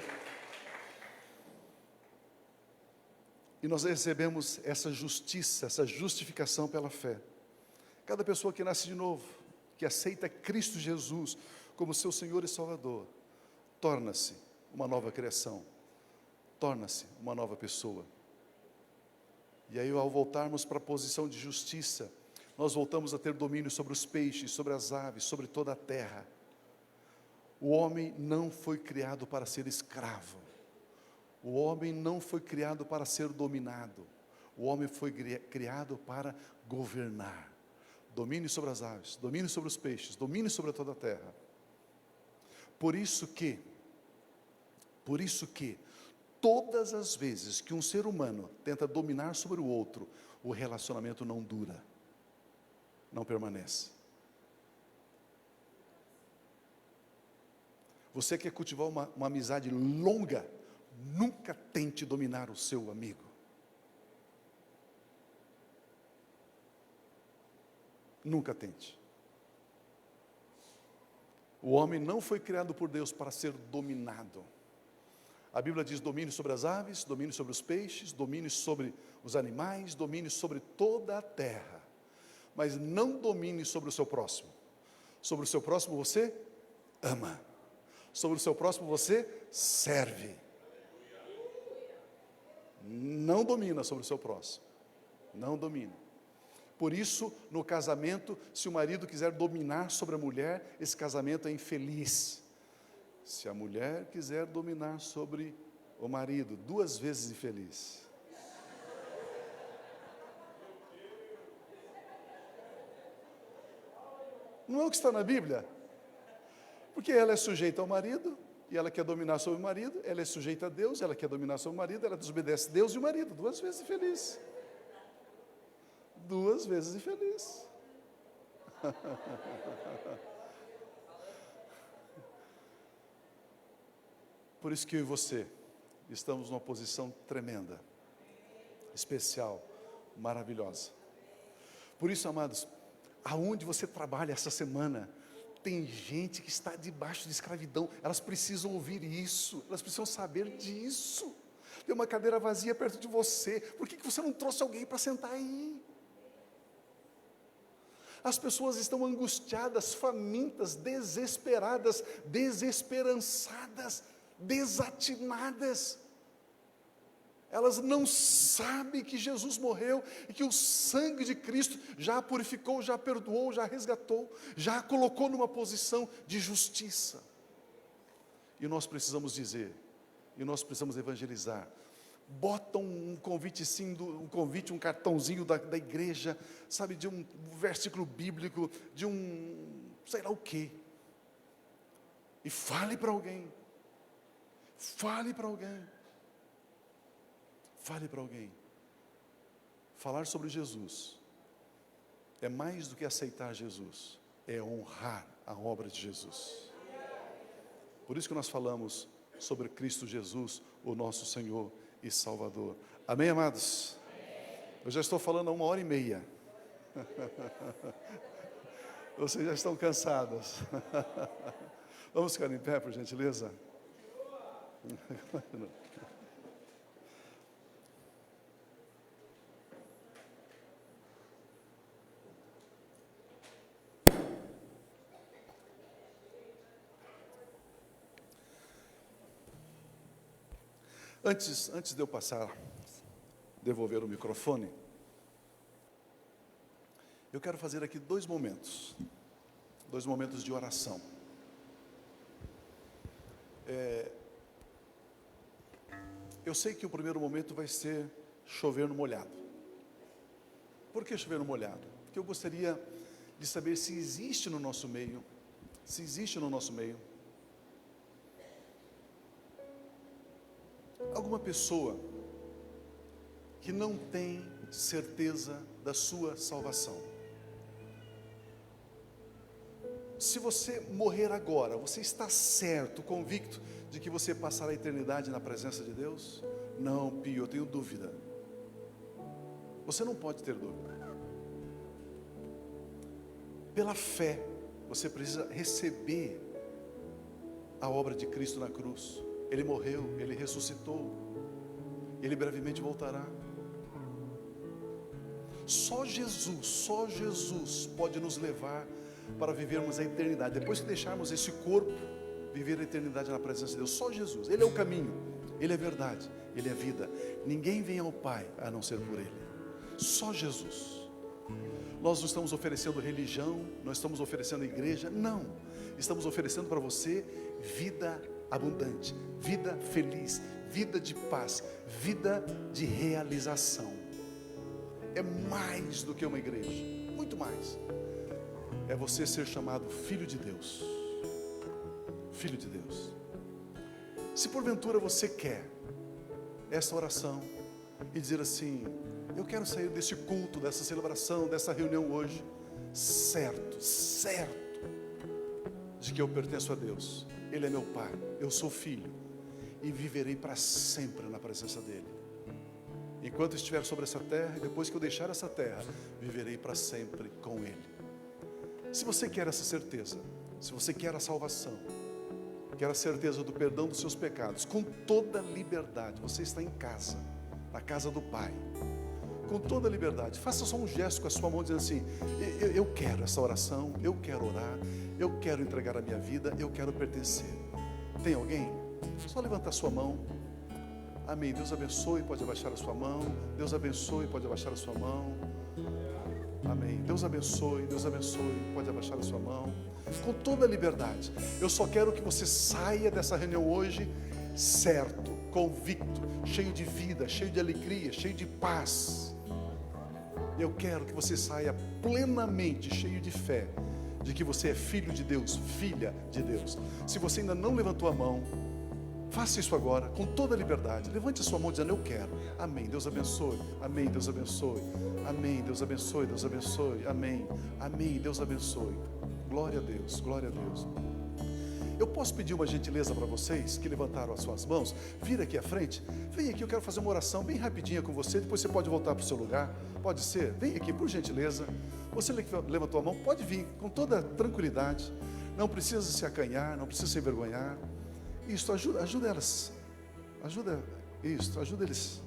E nós recebemos essa justiça, essa justificação pela fé. Cada pessoa que nasce de novo, que aceita Cristo Jesus como seu Senhor e Salvador, torna-se uma nova criação, torna-se uma nova pessoa. E aí, ao voltarmos para a posição de justiça, nós voltamos a ter domínio sobre os peixes, sobre as aves, sobre toda a terra. O homem não foi criado para ser escravo. O homem não foi criado para ser dominado. O homem foi criado para governar. Domínio sobre as aves, domínio sobre os peixes, domínio sobre toda a terra. Por isso que, todas as vezes que um ser humano tenta dominar sobre o outro, o relacionamento não dura, não permanece. Você quer cultivar uma amizade longa, nunca tente dominar o seu amigo. Nunca tente. O homem não foi criado por Deus para ser dominado. A Bíblia diz domínio sobre as aves, domínio sobre os peixes, domínio sobre os animais, domínio sobre toda a terra. Mas não domine sobre o seu próximo. Sobre o seu próximo você ama. Sobre o seu próximo você serve. Não domina sobre o seu próximo. Não domina. Por isso, no casamento, se o marido quiser dominar sobre a mulher, esse casamento é infeliz. Se a mulher quiser dominar sobre o marido, 2 vezes infeliz. Não é o que está na Bíblia? Porque ela é sujeita ao marido, e ela quer dominar sobre o marido, ela é sujeita a Deus, ela quer dominar sobre o marido, ela desobedece a Deus e o marido, 2 vezes infeliz. 2 vezes infeliz. Por isso que eu e você estamos numa posição tremenda, especial, maravilhosa. Por isso, amados, aonde você trabalha essa semana, tem gente que está debaixo de escravidão. Elas precisam ouvir isso, elas precisam saber disso. Tem uma cadeira vazia perto de você, por que você não trouxe alguém para sentar aí? As pessoas estão angustiadas, famintas, desesperadas, desesperançadas, desatinadas. Elas não sabem que Jesus morreu e que o sangue de Cristo já a purificou, já a perdoou, já a resgatou, já a colocou numa posição de justiça. E nós precisamos dizer, e nós precisamos evangelizar. Bota um convite, um cartãozinho da igreja, sabe, de um versículo bíblico, de sei lá o quê. E fale para alguém. Fale para alguém. Fale para alguém. Falar sobre Jesus é mais do que aceitar Jesus, é honrar a obra de Jesus. Por isso que nós falamos sobre Cristo Jesus, o nosso Senhor e Salvador. Amém, amados? Eu já estou falando há 1h30. Vocês já estão cansados. Vamos ficar em pé, por gentileza? Antes de eu devolver o microfone, Eu quero fazer aqui dois momentos de oração. Eu sei que o primeiro momento vai ser chover no molhado. Por que chover no molhado? Porque eu gostaria de saber se existe no nosso meio, alguma pessoa que não tem certeza da sua salvação. Se você morrer agora, você está certo, convicto de que você passará a eternidade na presença de Deus? Não, Pio, eu tenho dúvida. Você não pode ter dúvida. Pela fé, você precisa receber a obra de Cristo na cruz. Ele morreu, Ele ressuscitou, Ele brevemente voltará. Só Jesus pode nos levar para vivermos a eternidade. Depois que deixarmos esse corpo, viver a eternidade na presença de Deus. Só Jesus, Ele é o caminho, Ele é a verdade, Ele é a vida. Ninguém vem ao Pai a não ser por Ele. Só Jesus. Nós não estamos oferecendo religião, não estamos oferecendo igreja, não. Estamos oferecendo para você vida abundante, vida feliz, vida de paz, vida de realização. É mais do que uma igreja, muito mais. É você ser chamado filho de Deus. Filho de Deus. Se porventura você quer essa oração e dizer assim: eu quero sair desse culto, dessa celebração, dessa reunião hoje, certo de que eu pertenço a Deus. Ele é meu Pai, eu sou filho e viverei para sempre na presença dEle. Enquanto estiver sobre essa terra, e depois que eu deixar essa terra, viverei para sempre com Ele. Se você quer essa certeza, se você quer a salvação, quer a certeza do perdão dos seus pecados, com toda liberdade, você está em casa, na casa do Pai, com toda liberdade, faça só um gesto com a sua mão dizendo assim: eu quero essa oração, eu quero orar, eu quero entregar a minha vida, eu quero pertencer. Tem alguém? Só levanta a sua mão. Amém. Deus abençoe, pode abaixar a sua mão. Deus abençoe, pode abaixar a sua mão. Amém. Deus abençoe, pode abaixar a sua mão. Com toda a liberdade. Eu só quero que você saia dessa reunião hoje certo, convicto, cheio de vida, cheio de alegria, cheio de paz. Eu quero que você saia plenamente cheio de fé, de que você é filho de Deus, filha de Deus. Se você ainda não levantou a mão, faça isso agora, com toda a liberdade. Levante a sua mão dizendo: eu quero. Amém. Deus abençoe. Amém. Deus abençoe. Amém. Deus abençoe. Deus abençoe. Amém. Amém. Deus abençoe. Glória a Deus. Glória a Deus. Eu posso pedir uma gentileza para vocês que levantaram as suas mãos? Vir aqui à frente. Vem aqui, eu quero fazer uma oração bem rapidinha com você. Depois você pode voltar para o seu lugar. Pode ser? Vem aqui, por gentileza. Você que levantou a mão, pode vir com toda tranquilidade. Não precisa se acanhar, não precisa se envergonhar. Isso, ajuda elas. Ajuda eles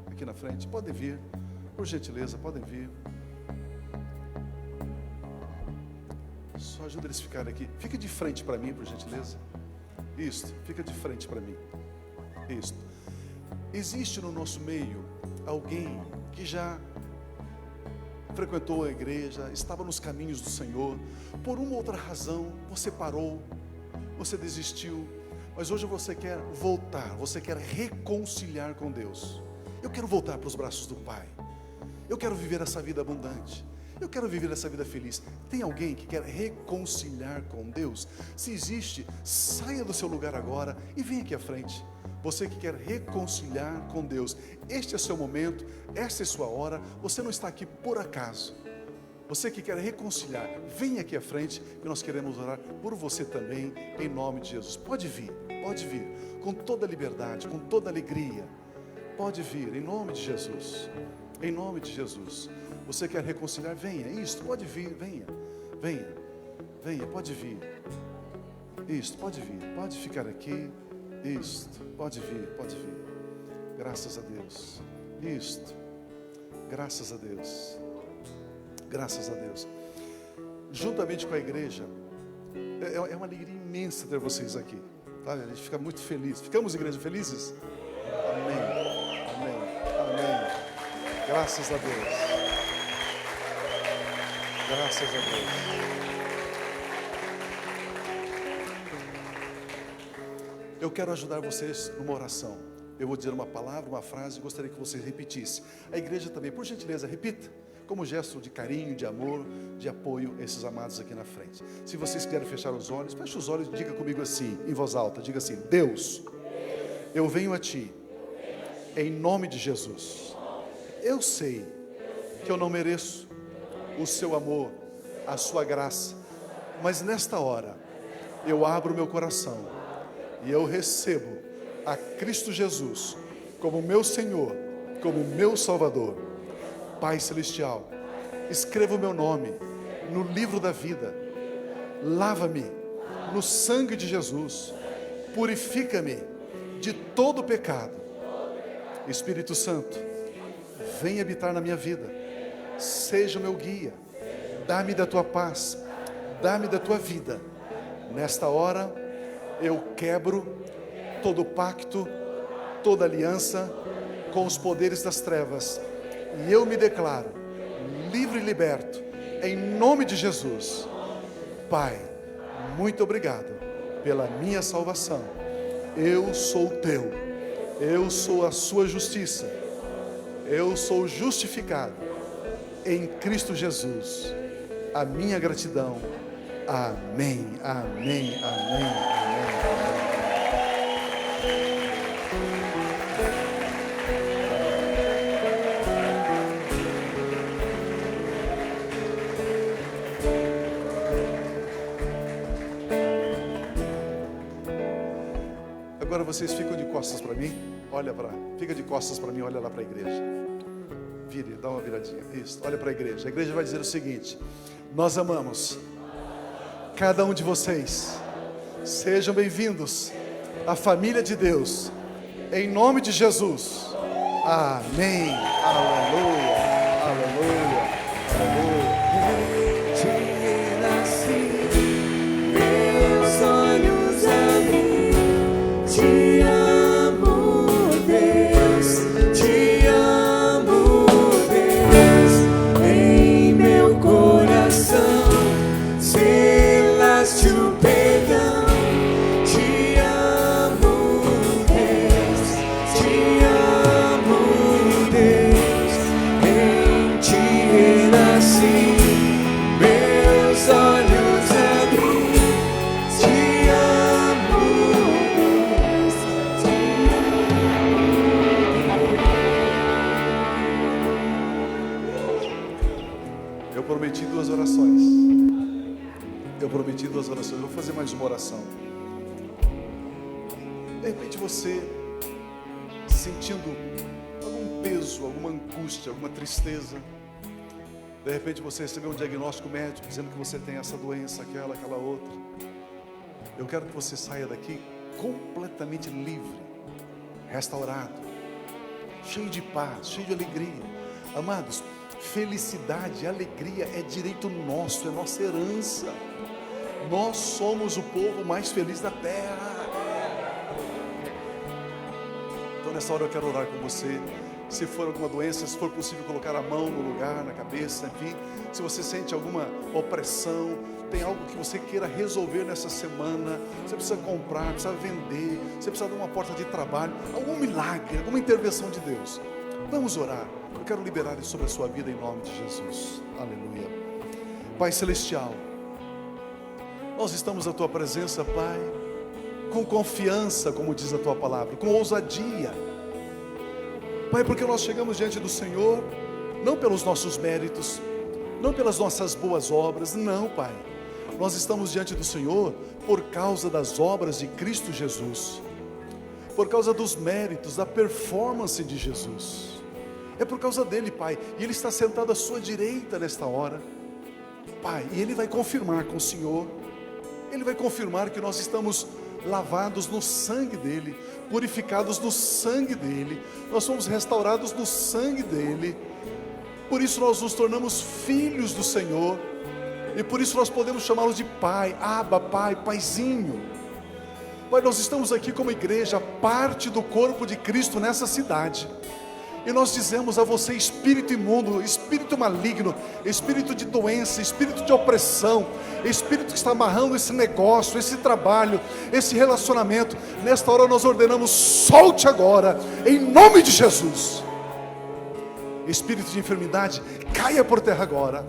aqui na frente. Podem vir, por gentileza, podem vir. Só ajuda eles a ficarem aqui. Fica de frente para mim, por gentileza. Isso, fica de frente para mim. Isso. Existe no nosso meio alguém que já frequentou a igreja, estava nos caminhos do Senhor, por uma ou outra razão você parou, você desistiu, mas hoje você quer voltar, você quer reconciliar com Deus. Eu quero voltar para os braços do Pai. Eu quero viver essa vida abundante. Eu quero viver essa vida feliz. Tem alguém que quer reconciliar com Deus? Se existe, saia do seu lugar agora e venha aqui à frente. Você que quer reconciliar com Deus, este é seu momento, esta é sua hora. Você não está aqui por acaso. Você que quer reconciliar, venha aqui à frente, que nós queremos orar por você também, em nome de Jesus. Pode vir, com toda liberdade, com toda alegria. Pode vir, em nome de Jesus. Em nome de Jesus. Você quer reconciliar? Venha. Isso, pode vir, venha. Pode vir. Isso, pode vir. Pode ficar aqui. Isso, pode vir. Graças a Deus. Isso. Graças a Deus. Graças a Deus. Juntamente com a igreja, é uma alegria imensa ter vocês aqui. Tá? A gente fica muito feliz. Ficamos, igreja, felizes? Amém. Graças a Deus. Graças a Deus. Eu quero ajudar vocês numa oração. Eu vou dizer uma palavra, uma frase, gostaria que vocês repetissem. A igreja também, por gentileza, repita, como gesto de carinho, de amor, de apoio a esses amados aqui na frente. Se vocês quiserem fechar os olhos, feche os olhos e diga comigo assim, em voz alta, diga assim: Deus, eu venho a Ti, em nome de Jesus. Eu sei que eu não mereço o Seu amor, a Sua graça, mas nesta hora, eu abro meu coração e eu recebo a Cristo Jesus como meu Senhor, como meu Salvador. Pai Celestial, escreva o meu nome no livro da vida, lava-me no sangue de Jesus, purifica-me de todo pecado. Espírito Santo, vem habitar na minha vida, seja o meu guia, dá-me da Tua paz, dá-me da Tua vida. Nesta hora, eu quebro todo pacto, toda aliança com os poderes das trevas, e eu me declaro livre e liberto, em nome de Jesus. Pai, muito obrigado pela minha salvação. Eu sou Teu, eu sou a Sua justiça, eu sou justificado em Cristo Jesus. A minha gratidão. Amém, amém, amém, amém. Agora vocês ficam de costas para mim, fica de costas para mim, olha lá para a igreja. Vire, dá uma viradinha. Isso, olha para a igreja. A igreja vai dizer o seguinte: nós amamos cada um de vocês. Sejam bem-vindos à família de Deus, em nome de Jesus. Amém. Aleluia. Aleluia. Aleluia. Meus olhos abrem, te amo, Deus, te amo, Deus, em meu coração, selaste o perdão, te amo, Deus, te amo, Deus, em ti renasci, meus olhos abri, te amo, Deus, te amo. Eu prometi duas orações. Eu vou fazer mais uma oração. De repente você sentindo algum peso, alguma angústia, alguma tristeza. De repente você recebeu um diagnóstico médico dizendo que você tem essa doença, aquela outra. Eu quero que você saia daqui completamente livre, restaurado, cheio de paz, cheio de alegria. Amados, felicidade e alegria é direito nosso, é nossa herança. Nós somos o povo mais feliz da terra. Então nessa hora eu quero orar com você. Se for alguma doença, se for possível colocar a mão no lugar, na cabeça, enfim. Se você sente alguma opressão, tem algo que você queira resolver nessa semana, você precisa comprar, precisa vender, você precisa dar uma porta de trabalho, algum milagre, alguma intervenção de Deus. Vamos orar. Eu quero liberar isso sobre a sua vida em nome de Jesus. Aleluia. Pai Celestial, nós estamos à Tua presença, Pai, com confiança, como diz a Tua palavra, com ousadia. Pai, porque nós chegamos diante do Senhor, não pelos nossos méritos, não pelas nossas boas obras, não, Pai. Nós estamos diante do Senhor por causa das obras de Cristo Jesus, por causa dos méritos, da performance de Jesus. É por causa dele, Pai, e Ele está sentado à sua direita nesta hora, Pai, e Ele vai confirmar com o Senhor, Ele vai confirmar que nós estamos lavados no sangue dEle, purificados no sangue dEle, nós fomos restaurados no sangue dEle, por isso nós nos tornamos filhos do Senhor, e por isso nós podemos chamá-lo de Pai, Abba, Pai, Paizinho. Pai, nós estamos aqui como igreja, parte do corpo de Cristo nessa cidade, E nós dizemos a você, espírito imundo, espírito maligno, espírito de doença, espírito de opressão, espírito que está amarrando esse negócio, esse trabalho, esse relacionamento, nesta hora nós ordenamos, solte agora, em nome de Jesus. Espírito de enfermidade, caia por terra agora.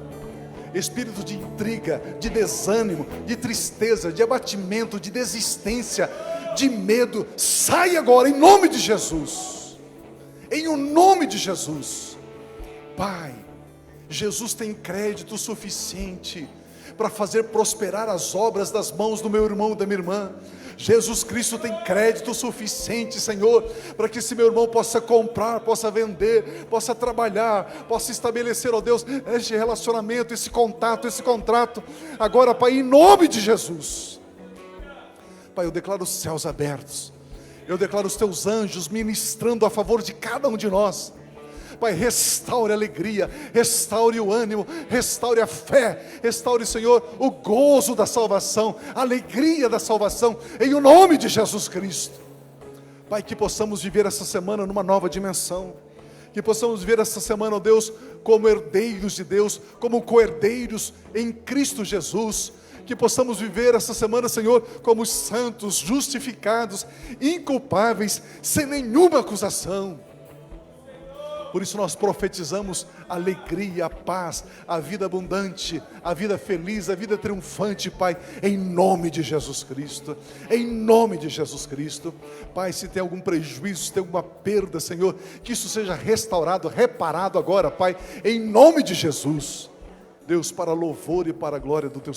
Espírito de intriga, de desânimo, de tristeza, de abatimento, de desistência, de medo, sai agora em nome de Jesus. Em o nome de Jesus. Pai, Jesus tem crédito suficiente para fazer prosperar as obras das mãos do meu irmão e da minha irmã. Jesus Cristo tem crédito suficiente, Senhor, para que esse meu irmão possa comprar, possa vender, possa trabalhar, possa estabelecer, ó Deus, este relacionamento, esse contato, esse contrato. Agora, Pai, em nome de Jesus, Pai, eu declaro os céus abertos, eu declaro os teus anjos ministrando a favor de cada um de nós. Pai, restaure a alegria, restaure o ânimo, restaure a fé, restaure, Senhor, o gozo da salvação, a alegria da salvação, em o nome de Jesus Cristo. Pai, que possamos viver essa semana numa nova dimensão, que possamos viver essa semana, ó Deus, como herdeiros de Deus, como co-herdeiros em Cristo Jesus, que possamos viver essa semana, Senhor, como santos, justificados, inculpáveis, sem nenhuma acusação. Por isso nós profetizamos alegria, a paz, a vida abundante, a vida feliz, a vida triunfante, Pai, em nome de Jesus Cristo, em nome de Jesus Cristo. Pai, se tem algum prejuízo, se tem alguma perda, Senhor, que isso seja restaurado, reparado agora, Pai, em nome de Jesus. Deus, para louvor e para a glória do Teu